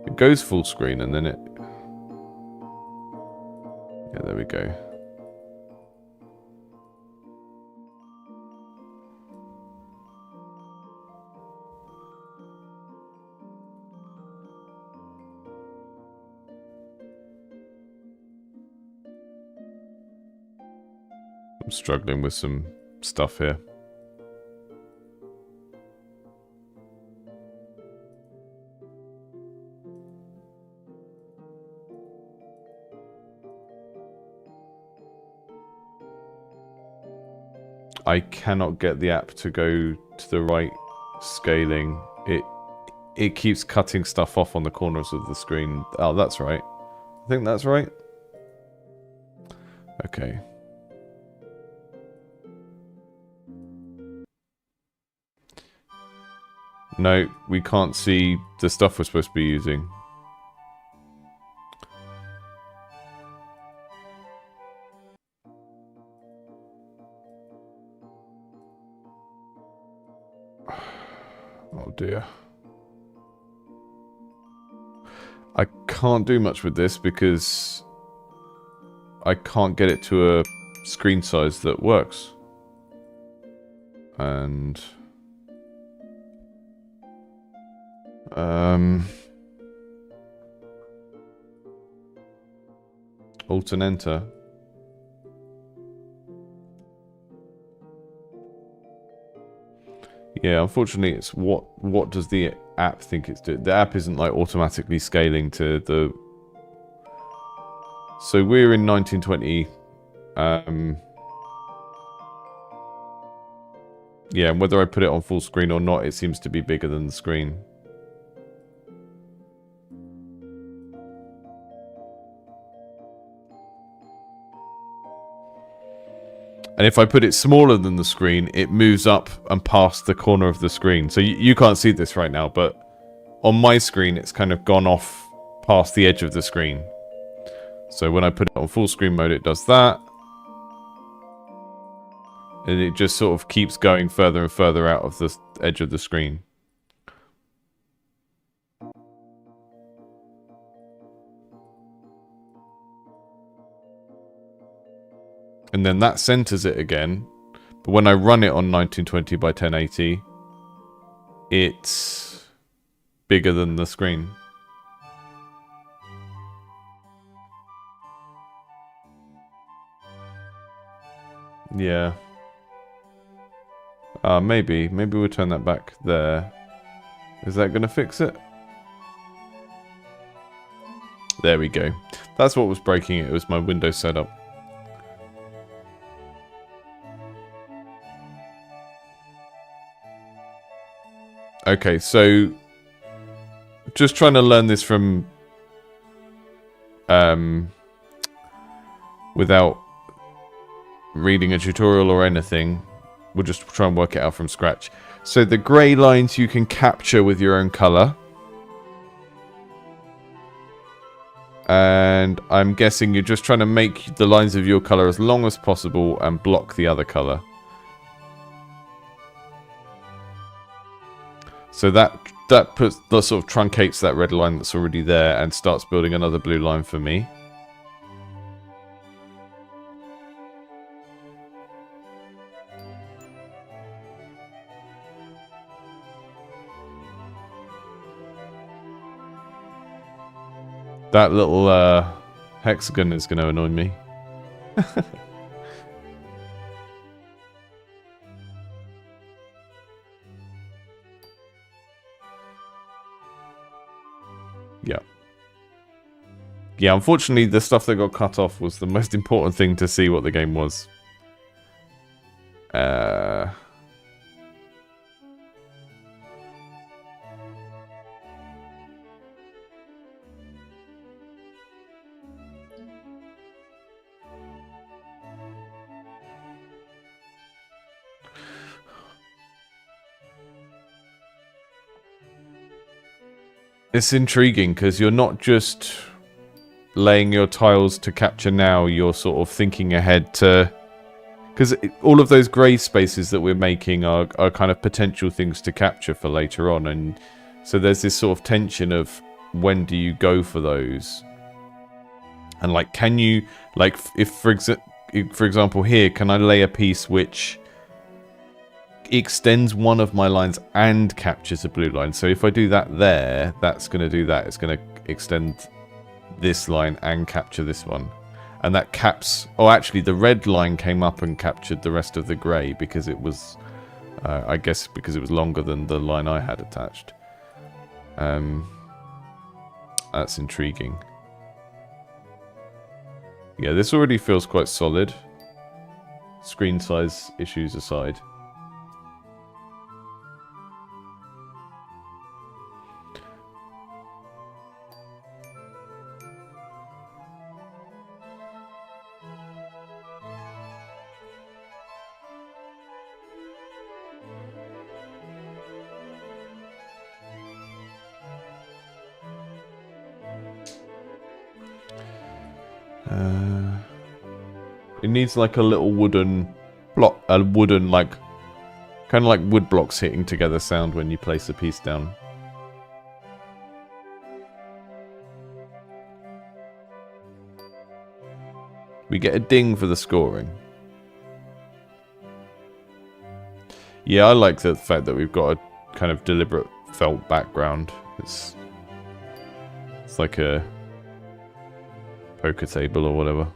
S1: It goes full screen and then it... Yeah, there we go. I'm struggling with some stuff here. I cannot get the app to go to the right scaling. It keeps cutting stuff off on the corners of the screen. Oh, that's right. I think that's right. Okay. No, we can't see the stuff we're supposed to be using. Oh dear. I can't do much with this because I can't get it to a screen size that works. And... Alt and enter. Yeah, unfortunately, it's what does the app think it's doing? The app isn't like automatically scaling to the... So we're in 1920. Yeah, and whether I put it on full screen or not, it seems to be bigger than the screen. And if I put it smaller than the screen, it moves up and past the corner of the screen. So you can't see this right now, but on my screen, it's kind of gone off past the edge of the screen. So when I put it on full screen mode, it does that. And it just sort of keeps going further and further out of the edge of the screen. And then that centers it again. But when I run it on 1920 by 1080, it's bigger than the screen. Yeah. Maybe we'll turn that back there. Is that going to fix it? There we go. That's what was breaking it. It was my Windows setup. Okay, so just trying to learn this from without reading a tutorial or anything. We'll just try and work it out from scratch. So the grey lines you can capture with your own colour. And I'm guessing you're just trying to make the lines of your colour as long as possible and block the other colour. So that puts, that sort of truncates that red line that's already there and starts building another blue line for me. That little hexagon is going to annoy me. Yeah. Yeah, unfortunately, the stuff that got cut off was the most important thing to see what the game was. It's intriguing because you're not just laying your tiles to capture now, you're sort of thinking ahead to... Because all of those grey spaces that we're making are kind of potential things to capture for later on. And so there's this sort of tension of when do you go for those? And like, can you... Like, if for example here, can I lay a piece which extends one of my lines and captures a blue line? So if I do that there, that's going to do that. It's going to extend this line and capture this one. And that caps... Oh, actually, the red line came up and captured the rest of the grey because it was... I guess because it was longer than the line I had attached. That's intriguing. Yeah, this already feels quite solid. Screen size issues aside. It needs like a little wooden block, a wooden like, kind of like wood blocks hitting together sound when you place a piece down. We get a ding for the scoring. Yeah, I like the fact that we've got a kind of deliberate felt background. It's like a poker table or whatever.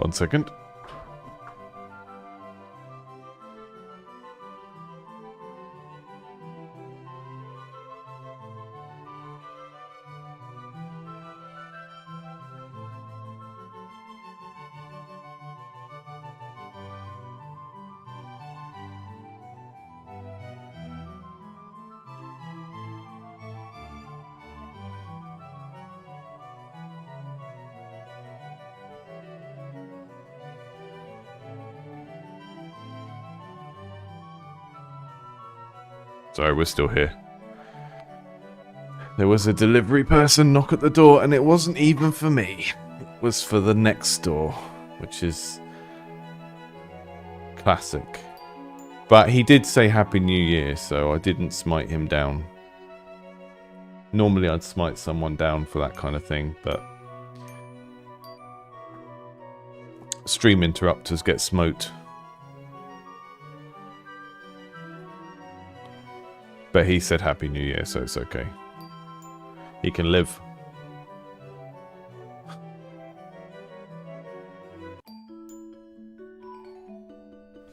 S1: 1 second. Sorry, we're still here. There was a delivery person knock at the door, and it wasn't even for me. It was for the next door, which is classic. But he did say Happy New Year, so I didn't smite him down. Normally I'd smite someone down for that kind of thing, but stream interrupters get smote. But he said Happy New Year, so it's okay. He can live.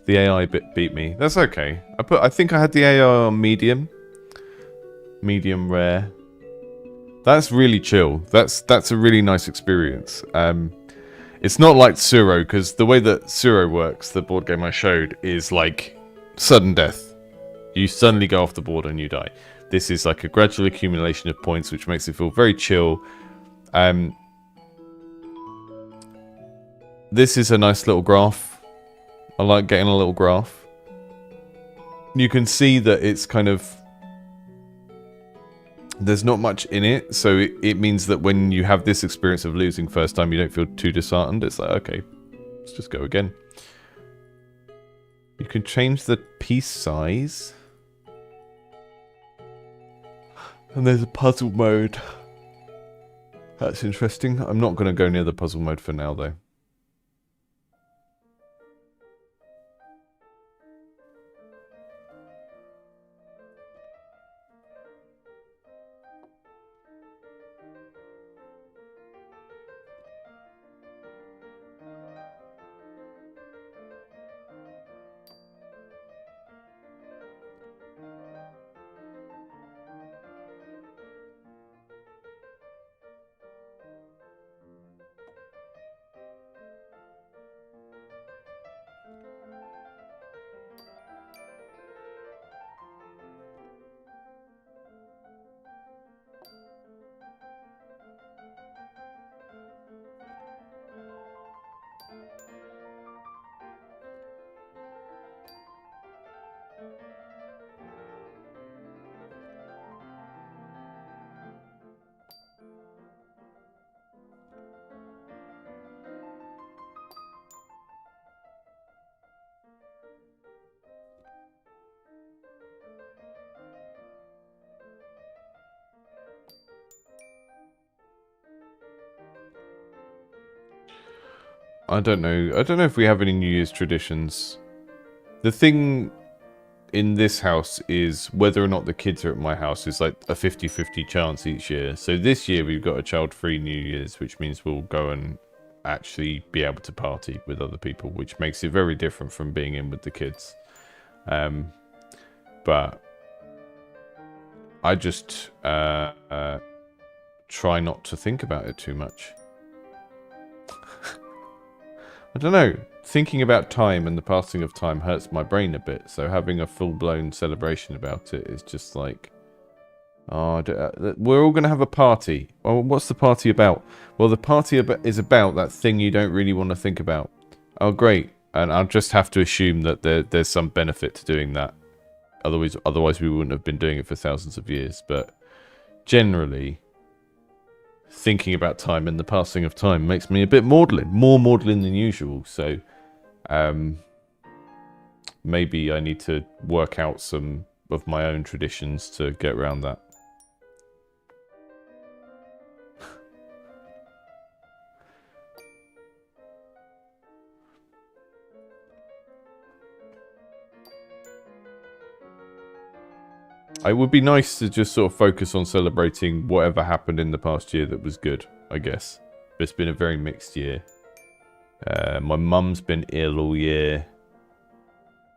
S1: The AI bit beat me. That's okay. I think I had the AI on medium. Medium rare. That's really chill. That's a really nice experience. It's not like Suro, because the way that Suro works, the board game I showed, is like sudden death. You suddenly go off the board and you die. This is like a gradual accumulation of points, which makes it feel very chill. This is a nice little graph. I like getting a little graph. You can see that it's kind of... There's not much in it, so it means that when you have this experience of losing first time, you don't feel too disheartened. It's like, okay, let's just go again. You can change the piece size. And there's a puzzle mode. That's interesting. I'm not going to go near the puzzle mode for now, though. I don't know. I don't know if we have any New Year's traditions. The thing in this house is whether or not the kids are at my house is like a 50-50 chance each year. So this year we've got a child-free New Year's, which means we'll go and actually be able to party with other people, which makes it very different from being in with the kids. But I just try not to think about it too much. I don't know. Thinking about time and the passing of time hurts my brain a bit. So having a full-blown celebration about it is just like, oh, we're all going to have a party. Well, what's the party about? Well, the party is about that thing you don't really want to think about. Oh, great. And I'll just have to assume that there's some benefit to doing that. Otherwise we wouldn't have been doing it for thousands of years. But generally, thinking about time and the passing of time makes me a bit maudlin. More maudlin than usual. So maybe I need to work out some of my own traditions to get around that. It would be nice to just sort of focus on celebrating whatever happened in the past year that was good, I guess. But it's been a very mixed year. My mum's been ill all year.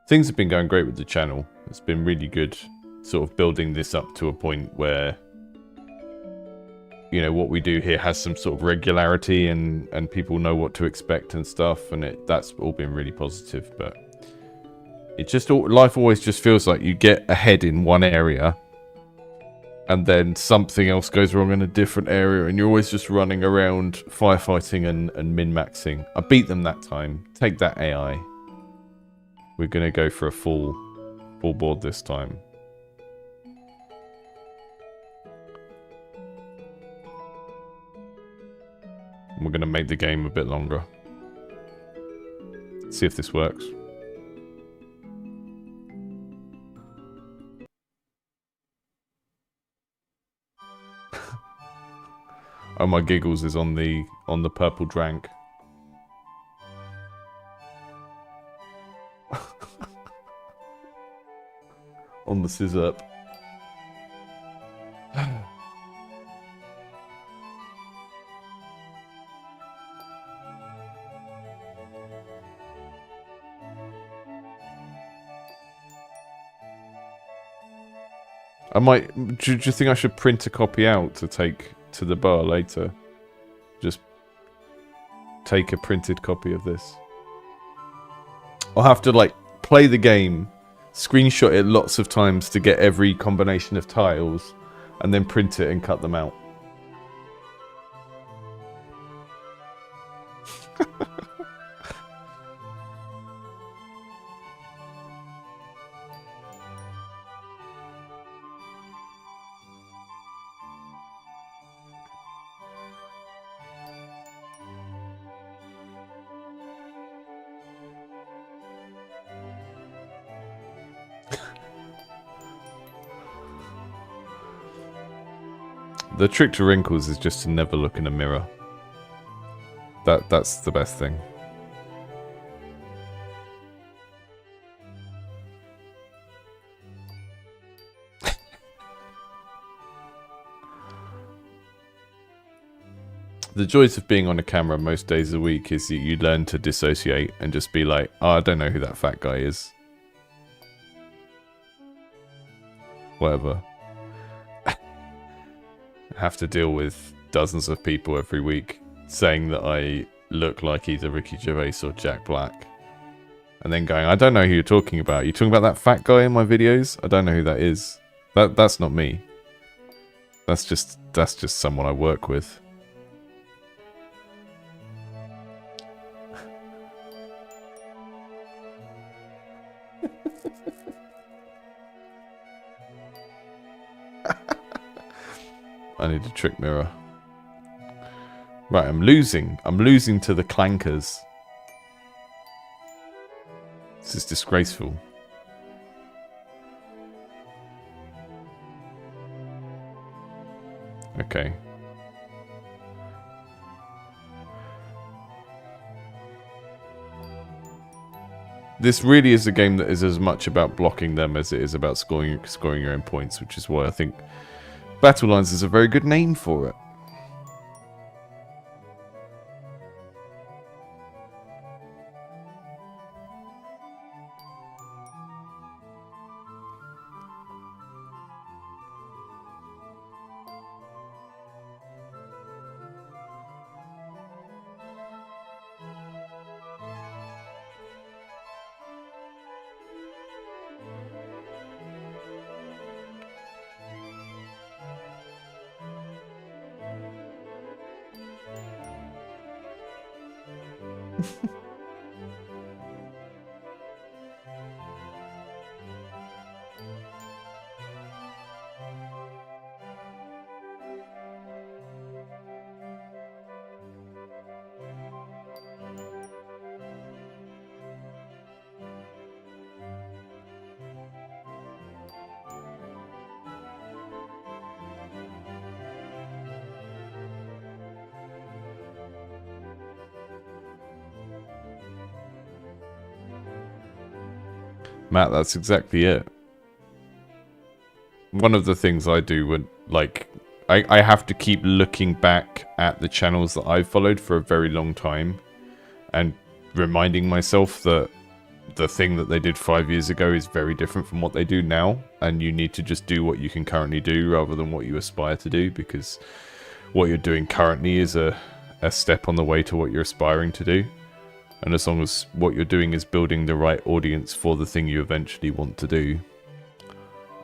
S1: Things have been going great with the channel. It's been really good sort of building this up to a point where, you know, what we do here has some sort of regularity and people know what to expect and stuff, and that's all been really positive. But it just, life always just feels like you get ahead in one area and then something else goes wrong in a different area and you're always just running around firefighting and min-maxing. I beat them that time. Take that, AI. We're going to go for a full board this time. We're going to make the game a bit longer. See if this works. Oh, my giggles is on the purple drank. On the scissor. I might. Do you think I should print a copy out to take to the bar later? Just take a printed copy of this. I'll have to like play the game, screenshot it lots of times to get every combination of tiles, and then print it and cut them out. The trick to wrinkles is just to never look in a mirror. That's the best thing. The joys of being on a camera most days of the week is that you learn to dissociate and just be like, oh, I don't know who that fat guy is. Whatever. Have to deal with dozens of people every week saying that I look like either Ricky Gervais or Jack Black, and then going, I don't know who you're talking about. You talking about that fat guy in my videos? I don't know who that is. That's not me. That's just someone I work with. I need a trick mirror. Right, I'm losing. I'm losing to the clankers. This is disgraceful. Okay. This really is a game that is as much about blocking them as it is about scoring your own points, which is why I think Battle Lines is a very good name for it. Matt, that's exactly it. One of the things I do when, like, I have to keep looking back at the channels that I've followed for a very long time and reminding myself that the thing that they did 5 years ago is very different from what they do now, and you need to just do what you can currently do rather than what you aspire to do, because what you're doing currently is a step on the way to what you're aspiring to do. And as long as what you're doing is building the right audience for the thing you eventually want to do,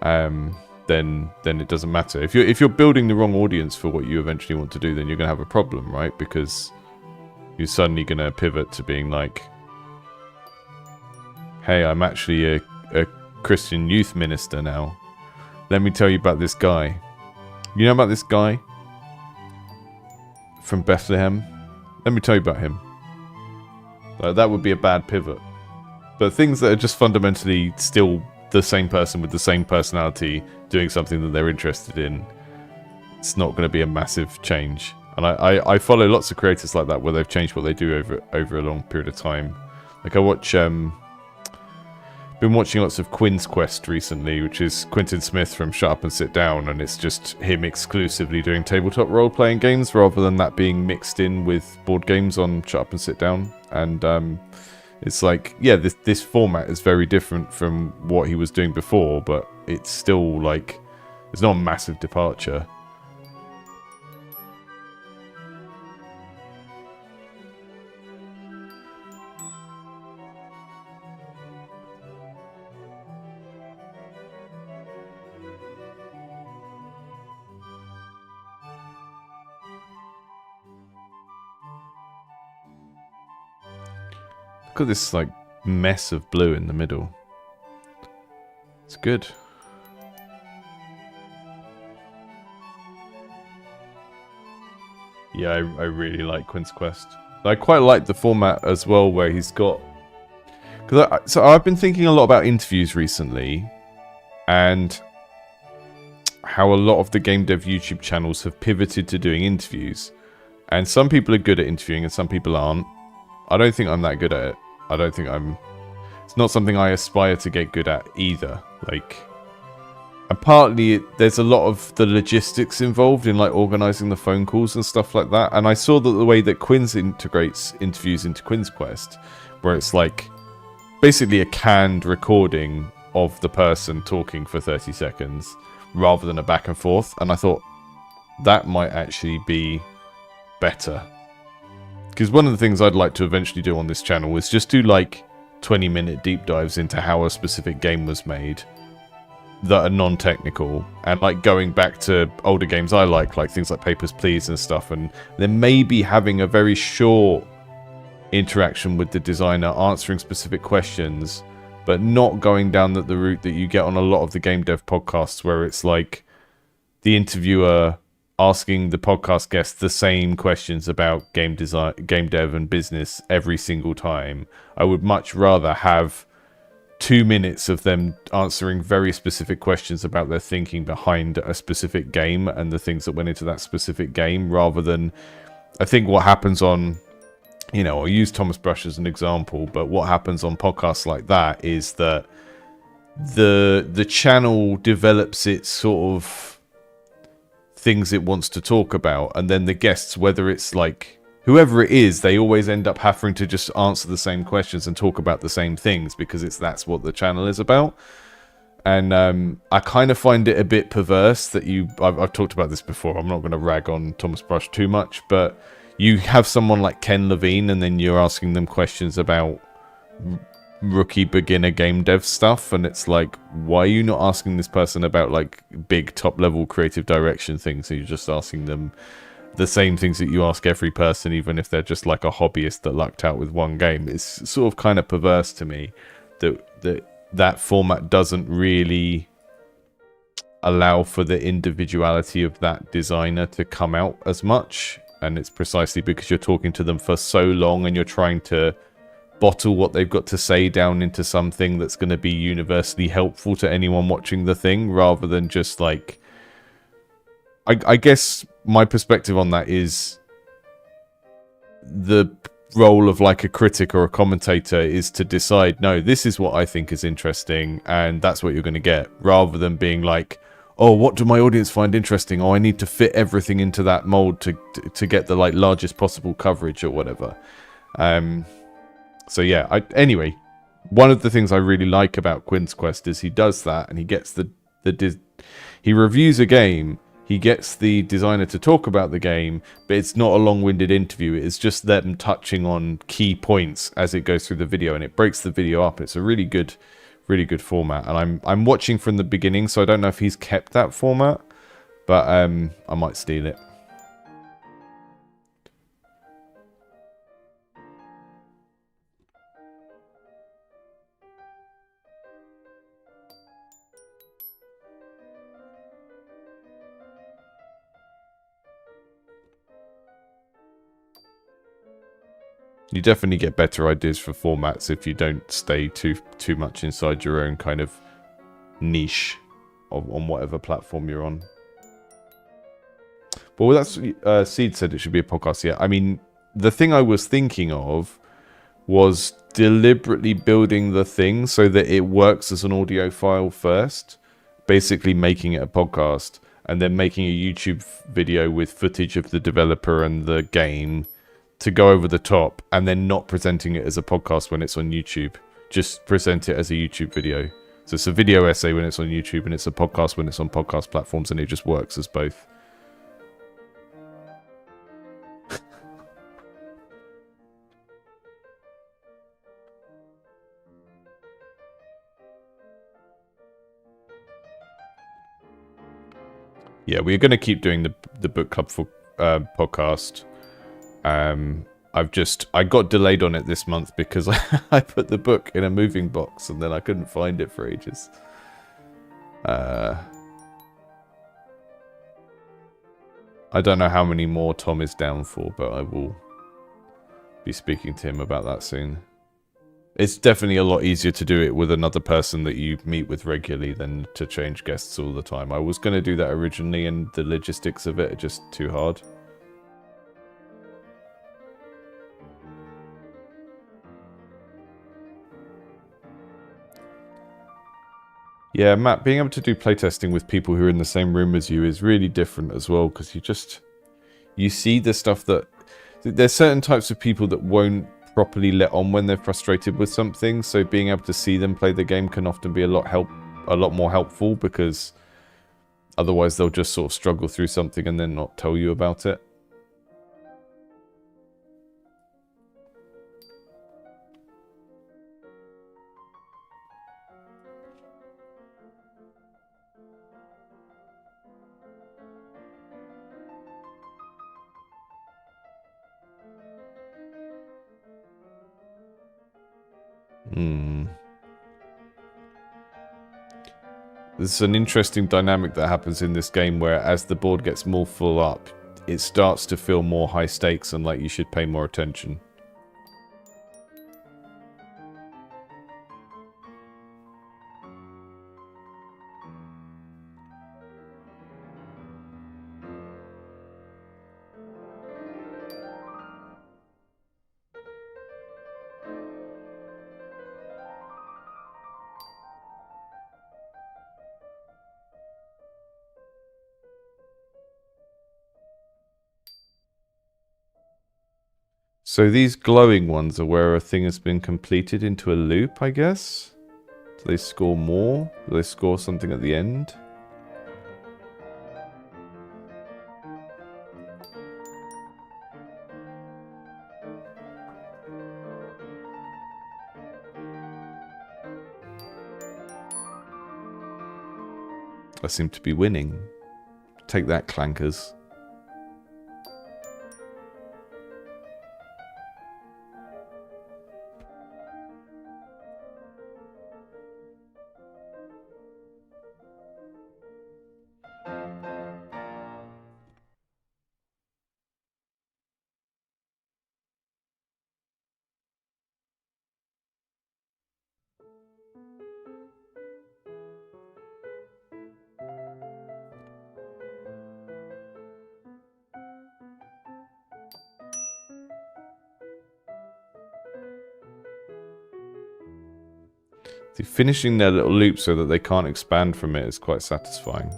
S1: then it doesn't matter. If you're building the wrong audience for what you eventually want to do, then you're going to have a problem, right? Because you're suddenly going to pivot to being like, hey, I'm actually a Christian youth minister now. Let me tell you about this guy. You know about this guy from Bethlehem? Let me tell you about him. That would be a bad pivot. But things that are just fundamentally still the same person with the same personality doing something that they're interested in, it's not going to be a massive change. And I follow lots of creators like that where they've changed what they do over a long period of time. Like I watch... been watching lots of Quinn's Quest recently, which is Quentin Smith from Shut Up and Sit Down, and it's just him exclusively doing tabletop role-playing games rather than that being mixed in with board games on Shut Up and Sit Down. And it's like, yeah, this format is very different from what he was doing before, but it's still like, it's not a massive departure. Look at this like mess of blue in the middle. It's good. Yeah, I really like Quinn's Quest. I quite like the format as well, where he's got... So I've been thinking a lot about interviews recently, and how a lot of the game dev YouTube channels have pivoted to doing interviews. And some people are good at interviewing and some people aren't. I don't think I'm that good at it. I don't think I'm... It's not something I aspire to get good at either. Like... And partly, there's a lot of the logistics involved in like organising the phone calls and stuff like that. And I saw that the way that Quinn's integrates interviews into Quinn's Quest, where it's like basically a canned recording of the person talking for 30 seconds rather than a back and forth. And I thought that might actually be better. Because one of the things I'd like to eventually do on this channel is just do like 20-minute deep dives into how a specific game was made that are non-technical, and like going back to older games I like things like Papers, Please and stuff, and then maybe having a very short interaction with the designer answering specific questions, but not going down the route that you get on a lot of the game dev podcasts where it's like the interviewer asking the podcast guest the same questions about game design, game dev and business every single time. I would much rather have 2 minutes of them answering very specific questions about their thinking behind a specific game and the things that went into that specific game, rather than... I think what happens on, you know, I'll use Thomas Brush as an example, but what happens on podcasts like that is that the channel develops its sort of things it wants to talk about, and then the guests, whether it's like whoever it is, they always end up having to just answer the same questions and talk about the same things because that's what the channel is about. And I kind of find it a bit perverse that I've talked about this before. I'm not going to rag on Thomas Brush too much, but you have someone like Ken Levine and then you're asking them questions about rookie beginner game dev stuff, and it's like, why are you not asking this person about like big top level creative direction things? So you're just asking them the same things that you ask every person, even if they're just like a hobbyist that lucked out with one game. It's sort of kind of perverse to me that format doesn't really allow for the individuality of that designer to come out as much. And it's precisely because you're talking to them for so long and you're trying to bottle what they've got to say down into something that's going to be universally helpful to anyone watching the thing, rather than just like... I guess my perspective on that is the role of like a critic or a commentator is to decide, no, this is what I think is interesting and that's what you're going to get, rather than being like, oh, what do my audience find interesting? Oh, I need to fit everything into that mold to get the like largest possible coverage or whatever. So yeah, anyway, one of the things I really like about Quinn's Quest is he does that, and he gets he reviews a game, he gets the designer to talk about the game, but it's not a long-winded interview. It's just them touching on key points as it goes through the video, and it breaks the video up. It's a really good format, and I'm watching from the beginning, so I don't know if he's kept that format, but I might steal it. You definitely get better ideas for formats if you don't stay too much inside your own kind of niche on whatever platform you're on. But well, that's Seed said it should be a podcast. Yeah, I mean, the thing I was thinking of was deliberately building the thing so that it works as an audio file first, basically making it a podcast, and then making a YouTube video with footage of the developer and the game to go over the top, and then not presenting it as a podcast when it's on YouTube. Just present it as a YouTube video. So it's a video essay when it's on YouTube, and it's a podcast when it's on podcast platforms, and it just works as both. Yeah, we're going to keep doing the book club for podcast. I got delayed on it this month because I put the book in a moving box and then I couldn't find it for ages. I don't know how many more Tom is down for, but I will be speaking to him about that soon. It's definitely a lot easier to do it with another person that you meet with regularly than to change guests all the time. I was going to do that originally, and the logistics of it are just too hard. Yeah, Matt, being able to do playtesting with people who are in the same room as you is really different as well, because you see the stuff that... There's certain types of people that won't properly let on when they're frustrated with something, so being able to see them play the game can often be a lot more helpful, because otherwise they'll just sort of struggle through something and then not tell you about it. There's an interesting dynamic that happens in this game where as the board gets more full up, it starts to feel more high stakes and like you should pay more attention. So these glowing ones are where a thing has been completed into a loop, I guess? Do they score more? Do they score something at the end? I seem to be winning. Take that, clankers. See, finishing their little loop so that they can't expand from it is quite satisfying.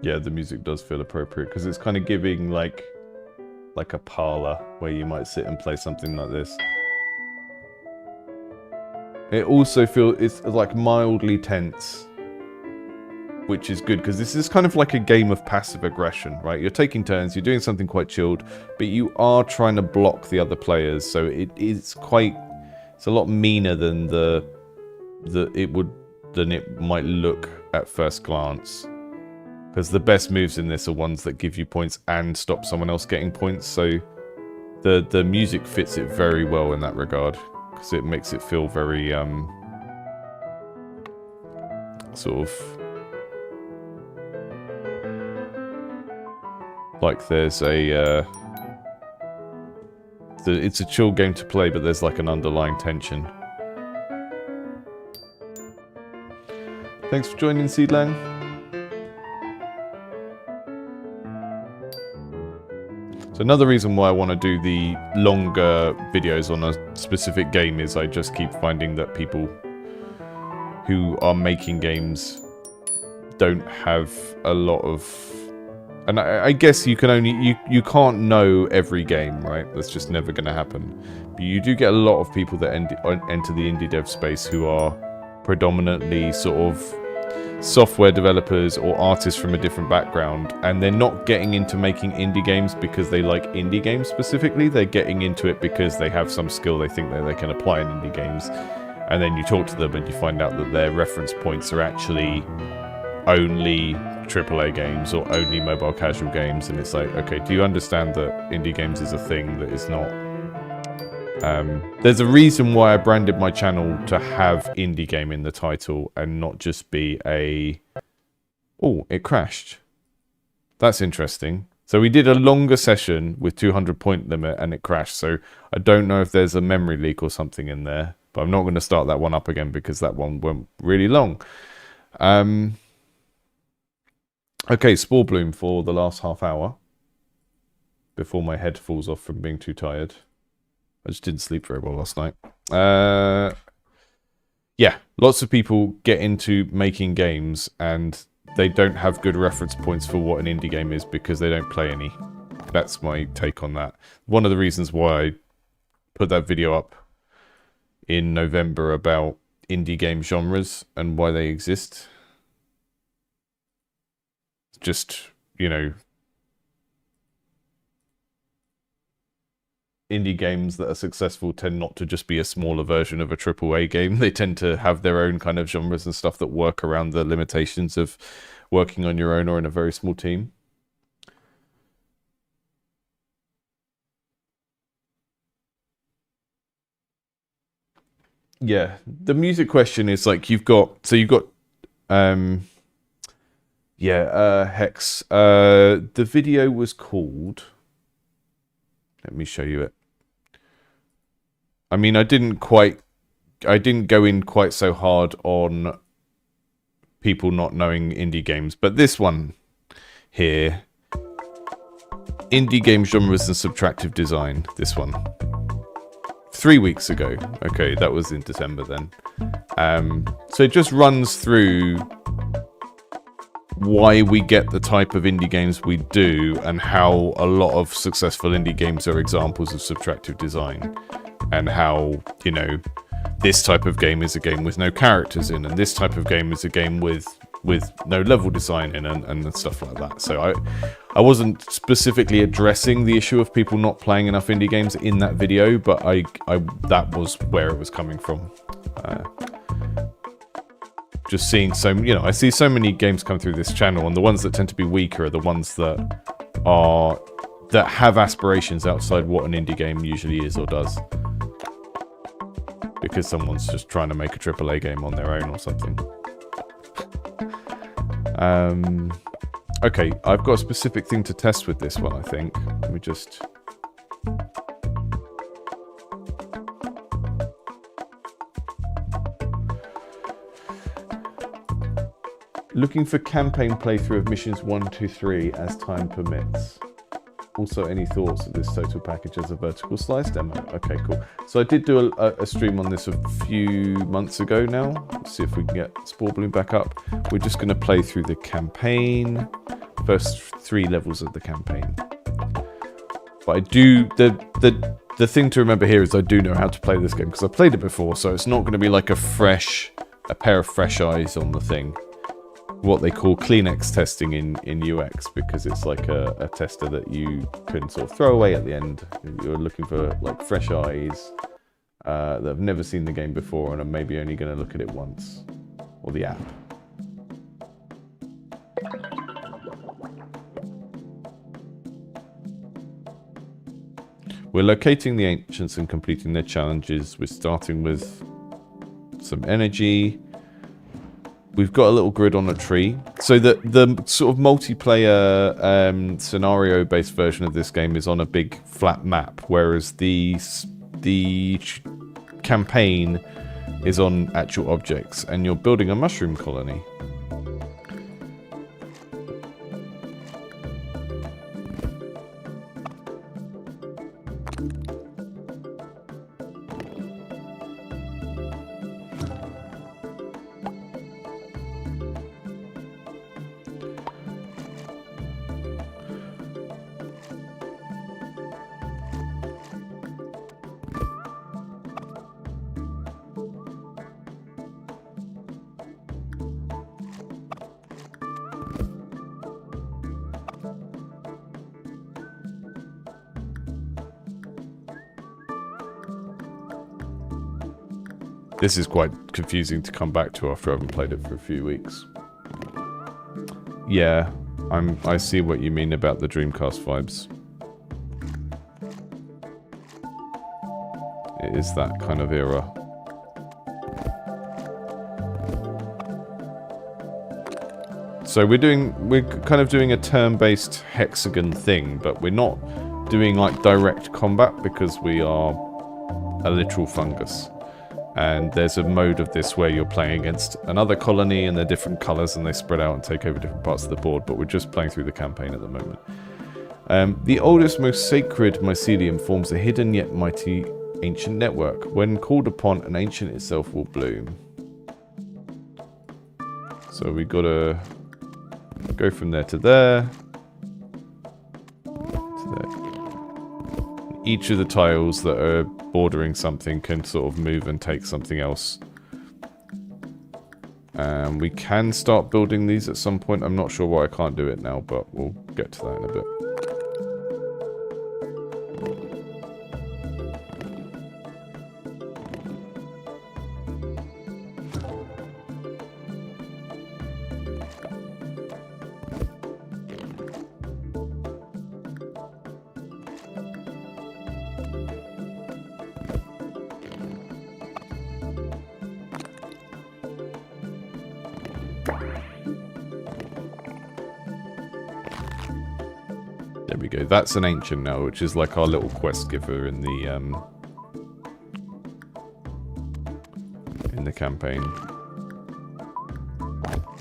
S1: Yeah, the music does feel appropriate because it's kind of giving like a parlor where you might sit and play something like this. It also feels it's like mildly tense, which is good because this is kind of like a game of passive aggression, right? You're taking turns, you're doing something quite chilled, but you are trying to block the other players, so it's a lot meaner than it might look at first glance. Because the best moves in this are ones that give you points and stop someone else getting points, so the music fits it very well in that regard, because it makes it feel very sort of like there's it's a chill game to play, but there's like an underlying tension. Thanks for joining, Seedlang. So another reason why I want to do the longer videos on a specific game is I just keep finding that people who are making games don't have a lot of... And I guess you can only... You can't know every game, right? That's just never going to happen. But you do get a lot of people that enter the indie dev space who are predominantly sort of software developers or artists from a different background, and they're not getting into making indie games because they like indie games specifically. They're getting into it because they have some skill they think that they can apply in indie games, and then you talk to them and you find out that their reference points are actually only AAA games or only mobile casual games, and it's like, okay, do you understand that indie games is a thing that is not... there's a reason why I branded my channel to have indie game in the title and not just be a... Oh, it crashed. That's interesting. So we did a longer session with 200 point limit and it crashed. So I don't know if there's a memory leak or something in there, but I'm not going to start that one up again because that one went really long. Okay, Spore Bloom for the last half hour before my head falls off from being too tired. I just didn't sleep very well last night. Yeah, lots of people get into making games and they don't have good reference points for what an indie game is because they don't play any. That's my take on that. One of the reasons why I put that video up in November about indie game genres and why they exist. Just, you know... Indie games that are successful tend not to just be a smaller version of a AAA game. They tend to have their own kind of genres and stuff that work around the limitations of working on your own or in a very small team. Yeah, the music question is like you've got Hex. The video was called... Let me show you it. I mean, I didn't go in quite so hard on people not knowing indie games, but this one here, indie game genres and subtractive design, this one, 3 weeks ago. Okay, that was in December then. So it just runs through why we get the type of indie games we do and how a lot of successful indie games are examples of subtractive design, and how, you know, this type of game is a game with no characters in, and this type of game is a game with no level design in, and stuff like that. So I wasn't specifically addressing the issue of people not playing enough indie games in that video, but I that was where it was coming from. Just seeing I see so many games come through this channel, and the ones that tend to be weaker are the ones that have aspirations outside what an indie game usually is or does. Because someone's just trying to make a AAA game on their own or something. Okay, I've got a specific thing to test with this one, I think. Let me just... Looking for campaign playthrough of missions 1, 2, 3 as time permits. Also, any thoughts of this total package as a vertical slice demo? Okay, cool. So I did do a stream on this a few months ago now. Let's see if we can get Spore Bloom back up. We're just going to play through the campaign. first 3 levels of the campaign. But I do the thing to remember here is I do know how to play this game because I played it before, so it's not going to be like a pair of fresh eyes on the thing. What they call Kleenex testing in UX, because it's like a tester that you can sort of throw away at the end. You're looking for like fresh eyes that have never seen the game before and are maybe only going to look at it once, or the app. We're locating the ancients and completing their challenges. We're starting with some energy. We've got a little grid on a tree. So the sort of multiplayer scenario-based version of this game is on a big flat map, whereas the campaign is on actual objects, and you're building a mushroom colony. This is quite confusing to come back to after I haven't played it for a few weeks. Yeah, I see what you mean about the Dreamcast vibes. It is that kind of era. So we're kind of doing a turn-based hexagon thing, but we're not doing like direct combat because we are a literal fungus. And there's a mode of this where you're playing against another colony and they're different colours and they spread out and take over different parts of the board, but we're just playing through the campaign at the moment. The oldest, most sacred mycelium forms a hidden yet mighty ancient network. When called upon, an ancient itself will bloom. So we gotta go from there to there. Each of the tiles that are bordering something can sort of move and take something else. We can start building these at some point. I'm not sure why I can't do it now, but we'll get to that in a bit. There we go. That's an ancient now, which is like our little quest giver in the campaign.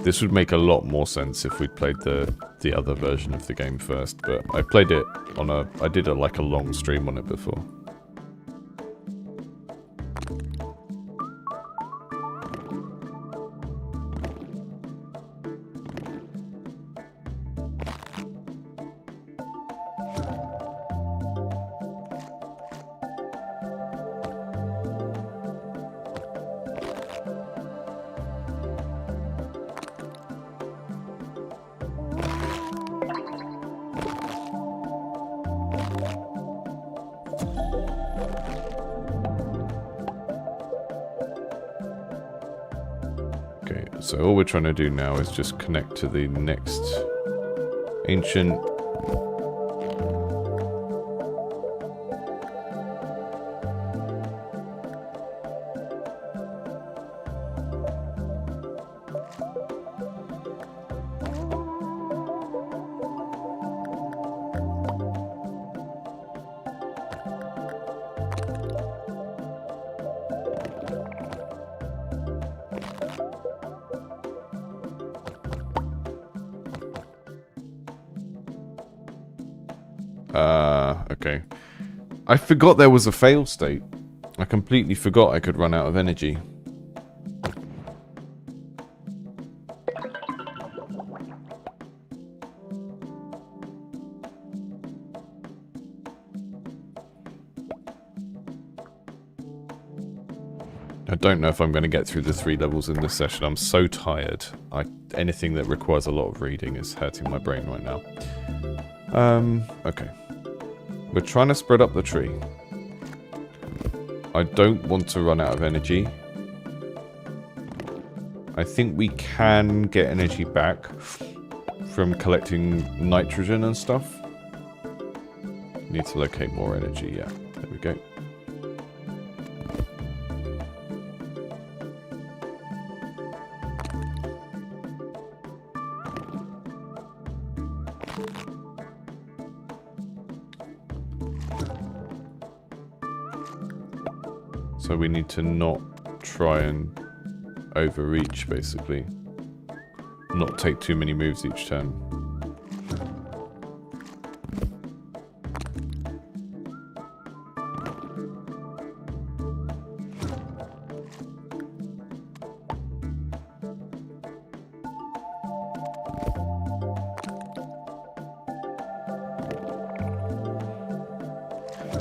S1: This would make a lot more sense if we'd played the other version of the game first, but I played it on I did like a long stream on it before. So all we're trying to do now is just connect to the next ancient. Okay. I forgot there was a fail state. I completely forgot I could run out of energy. I don't know if I'm going to get through the 3 levels in this session. I'm so tired. Anything that requires a lot of reading is hurting my brain right now. Okay. We're trying to spread up the tree. I don't want to run out of energy. I think we can get energy back from collecting nitrogen and stuff. Need to locate more energy, yeah. There we go. So we need to not try and overreach, basically. Not take too many moves each turn.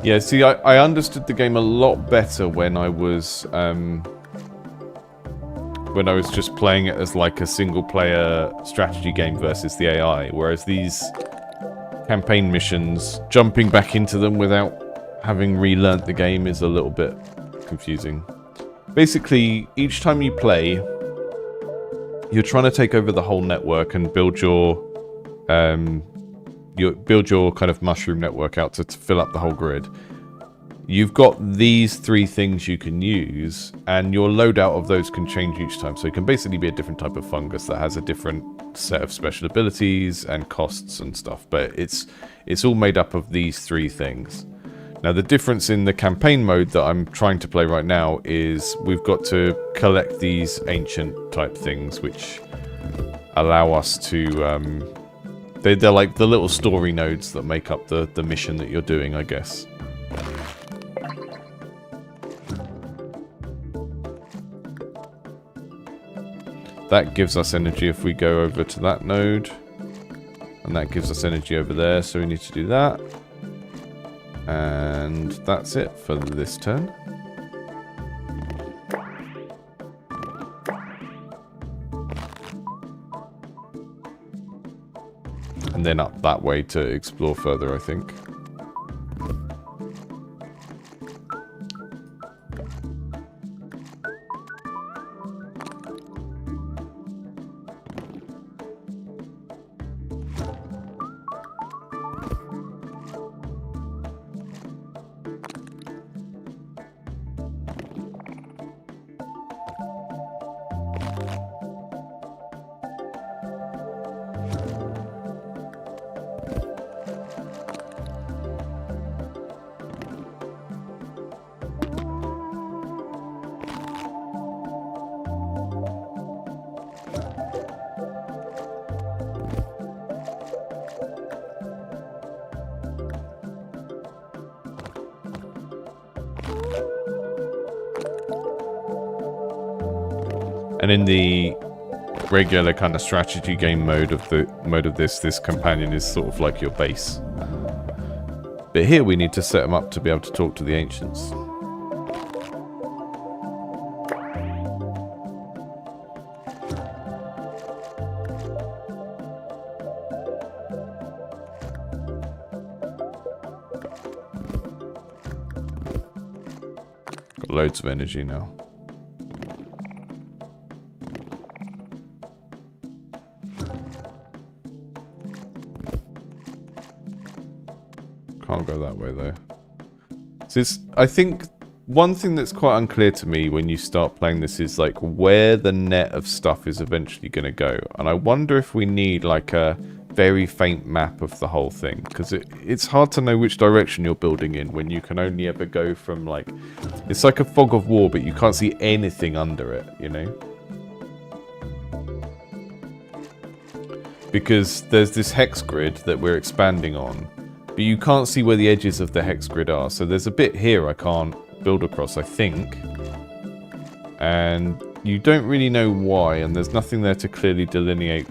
S1: Yeah, see, I understood the game a lot better when I was just playing it as like a single-player strategy game versus the AI, whereas these campaign missions, jumping back into them without having relearnt the game is a little bit confusing. Basically, each time you play, you're trying to take over the whole network and build your kind of mushroom network out to fill up the whole grid. You've got these 3 things you can use, and your loadout of those can change each time. So it can basically be a different type of fungus that has a different set of special abilities and costs and stuff. But it's all made up of these 3 things. Now the difference in the campaign mode that I'm trying to play right now is we've got to collect these ancient type things, which allow us to... They're like the little story nodes that make up the mission that you're doing, I guess. That gives us energy if we go over to that node. And that gives us energy over there, so we need to do that. And that's it for this turn. And then up that way to explore further, I think. And in the regular kind of strategy game mode of this companion is sort of like your base. But here we need to set them up to be able to talk to the ancients. Got loads of energy now. Can't go that way though. So I think one thing that's quite unclear to me when you start playing this is like where the net of stuff is eventually going to go. And I wonder if we need like a very faint map of the whole thing, because it's hard to know which direction you're building in when you can only ever go from like... It's like a fog of war, but you can't see anything under it, you know? Because there's this hex grid that we're expanding on, but you can't see where the edges of the hex grid are. So there's a bit here I can't build across, I think. And you don't really know why, and there's nothing there to clearly delineate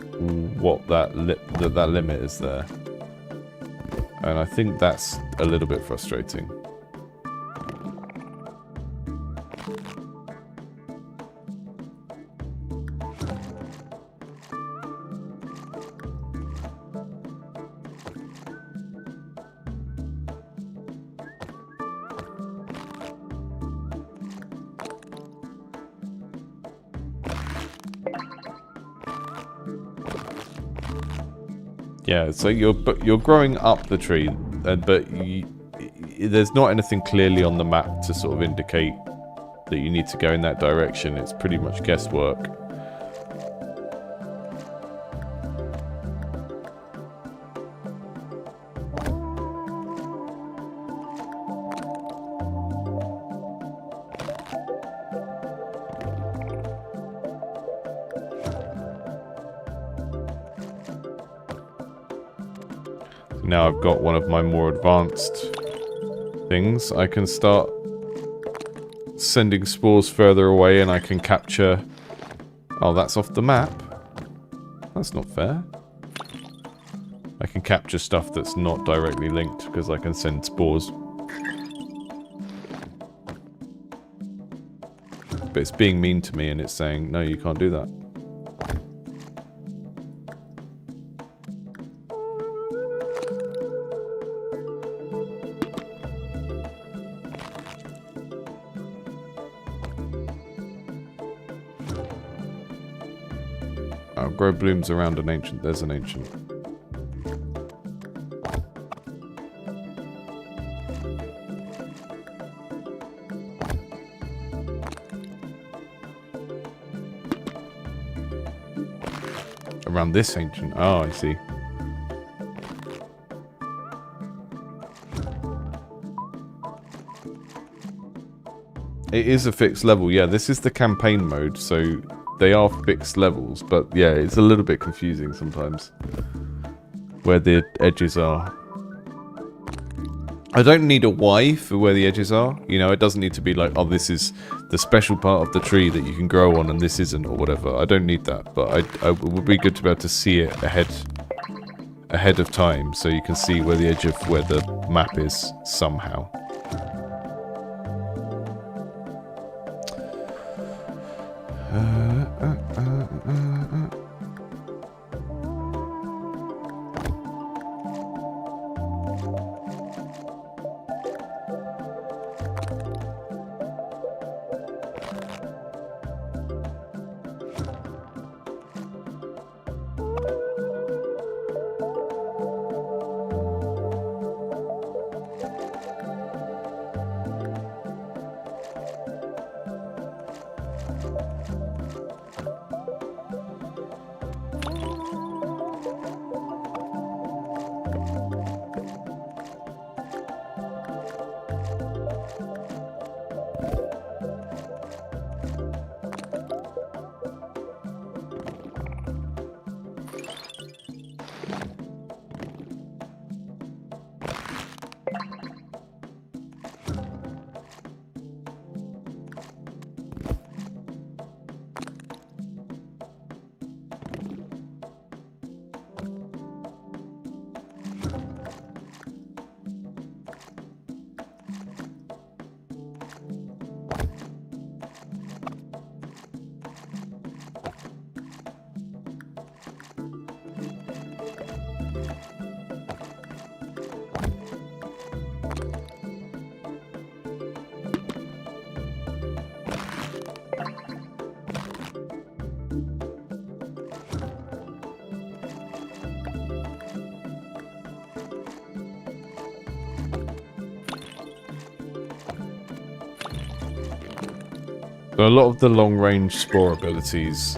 S1: what that limit is there. And I think that's a little bit frustrating. Yeah, so you're growing up the tree, but there's not anything clearly on the map to sort of indicate that you need to go in that direction. It's pretty much guesswork. Now I've got one of my more advanced things. I can start sending spores further away and I can capture... Oh, that's off the map. That's not fair. I can capture stuff that's not directly linked because I can send spores. But it's being mean to me and it's saying, no, you can't do that. I'll grow blooms around an ancient. There's an ancient. Around this ancient. Oh, I see. It is a fixed level. Yeah, this is the campaign mode, so they are fixed levels. But yeah, it's a little bit confusing sometimes where the edges are. I don't need a Y for where the edges are. You know, it doesn't need to be like, oh, this is the special part of the tree that you can grow on and this isn't, or whatever. I don't need that, but it would be good to be able to see it ahead of time, so you can see where the edge of where the map is somehow. But a lot of the long-range Spore abilities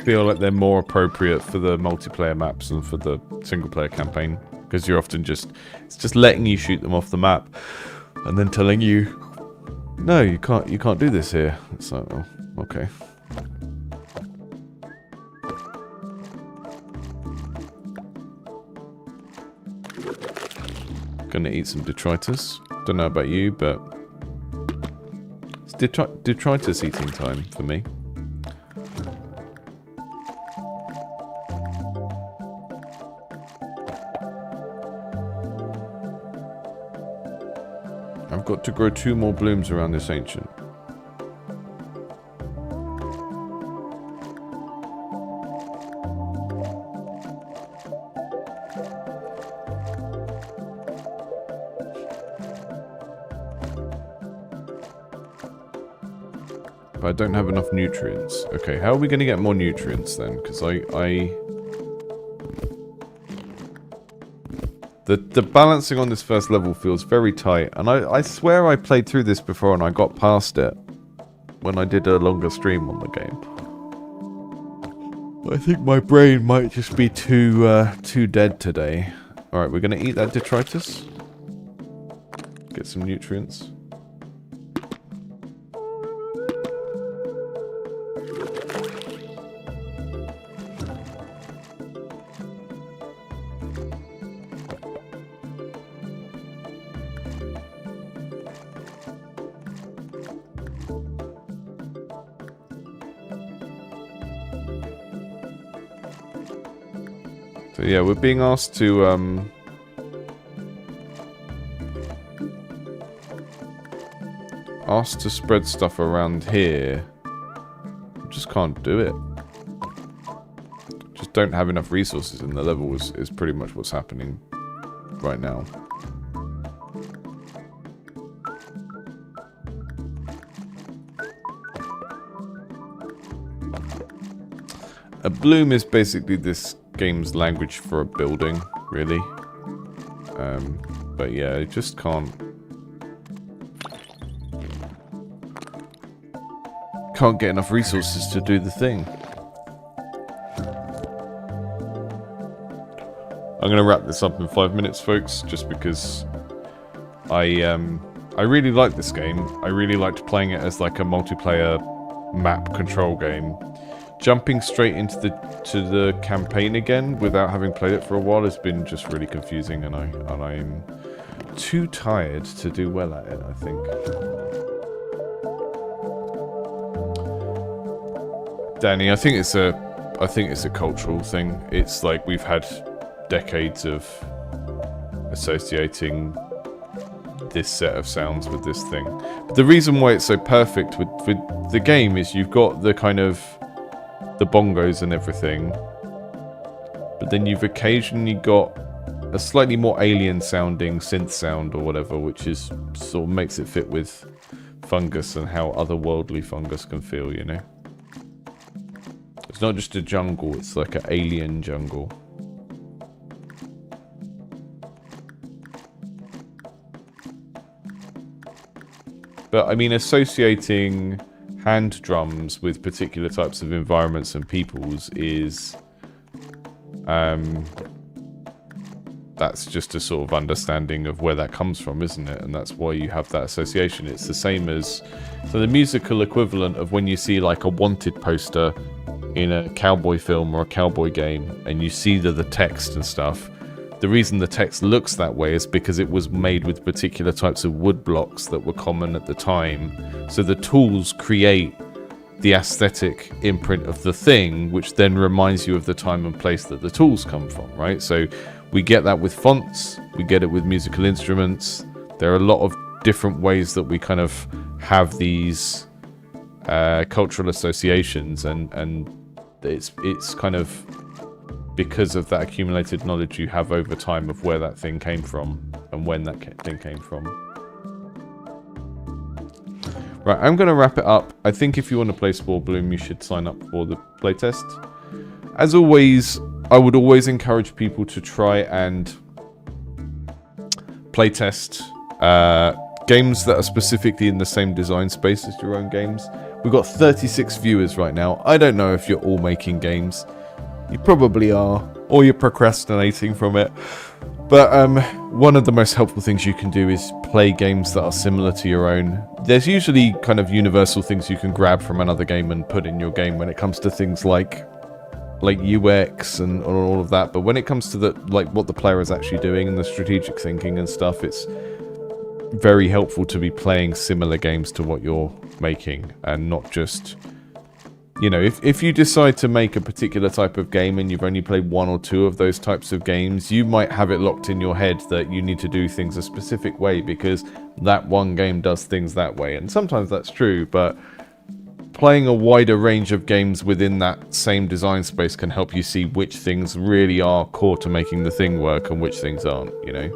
S1: feel like they're more appropriate for the multiplayer maps than for the single-player campaign, because you're often it's just letting you shoot them off the map, and then telling you, no, you can't do this here. It's like, oh, okay. Gonna eat some detritus. Don't know about you, but detritus eating time for me. I've got to grow 2 more blooms around this ancient. I don't have enough nutrients. Okay, how are we going to get more nutrients then? Because The balancing on this first level feels very tight, and I swear I played through this before and I got past it when I did a longer stream on the game. I think my brain might just be too dead today. Alright, we're gonna eat that detritus. Get some nutrients. So yeah, we're being asked to spread stuff around here. Just can't do it. Just don't have enough resources in the level is pretty much what's happening right now. A bloom is basically this game's language for a building, really. But yeah, it just can't get enough resources to do the thing. I'm gonna wrap this up in 5 minutes, folks, just because I really like this game. I really liked playing it as like a multiplayer map control game. Jumping straight into the campaign again without having played it for a while has been just really confusing, and I'm too tired to do well at it, I think. Danny, I think it's a cultural thing. It's like we've had decades of associating this set of sounds with this thing. But the reason why it's so perfect with the game is you've got the kind of the bongos and everything, but then you've occasionally got a slightly more alien sounding synth sound or whatever, which is sort of makes it fit with fungus and how otherworldly fungus can feel, you know? It's not just a jungle, it's like an alien jungle. But I mean, associating hand drums with particular types of environments and peoples is that's just a sort of understanding of where that comes from, isn't it? And that's why you have that association. It's the same as, so the musical equivalent of when you see like a wanted poster in a cowboy film or a cowboy game and you see the text and stuff. The reason the text looks that way is because it was made with particular types of wood blocks that were common at the time. So the tools create the aesthetic imprint of the thing, which then reminds you of the time and place that the tools come from, right? So we get that with fonts, we get it with musical instruments. There are a lot of different ways that we kind of have these cultural associations, and it's kind of because of that accumulated knowledge you have over time of where that thing came from and when that thing came from. Right, I'm going to wrap it up. I think if you want to play Spore Bloom, you should sign up for the playtest. As always, I would always encourage people to try and playtest games that are specifically in the same design space as your own games. We've got 36 viewers right now. I don't know if you're all making games. You probably are, or you're procrastinating from it. But one of the most helpful things you can do is play games that are similar to your own. There's usually kind of universal things you can grab from another game and put in your game when it comes to things like UX and all of that. But when it comes to what the player is actually doing and the strategic thinking and stuff, it's very helpful to be playing similar games to what you're making and not just... You know, if you decide to make a particular type of game and you've only played one or two of those types of games, you might have it locked in your head that you need to do things a specific way because that one game does things that way. And sometimes that's true, but playing a wider range of games within that same design space can help you see which things really are core to making the thing work and which things aren't, you know?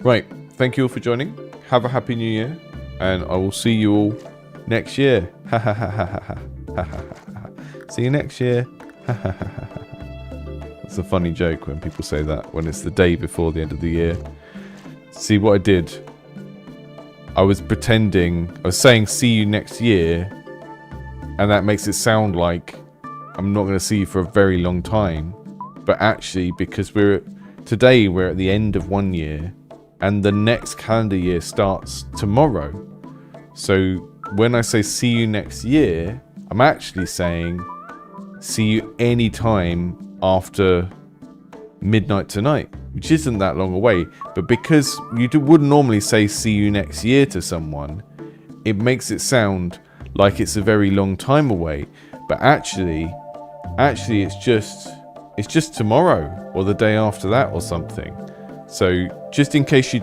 S1: Right, thank you all for joining. Have a happy new year, and I will see you all next year. See you next year. It's a funny joke when people say that, when it's the day before the end of the year. See what I did? I was saying see you next year, and that makes it sound like I'm not going to see you for a very long time. But actually, because today we're at the end of one year, and the next calendar year starts tomorrow. So when I say see you next year, I'm actually saying see you anytime after midnight tonight, which isn't that long away. But because you wouldn't normally say see you next year to someone, it makes it sound like it's a very long time away. But actually it's just tomorrow or the day after that or something. So just in case you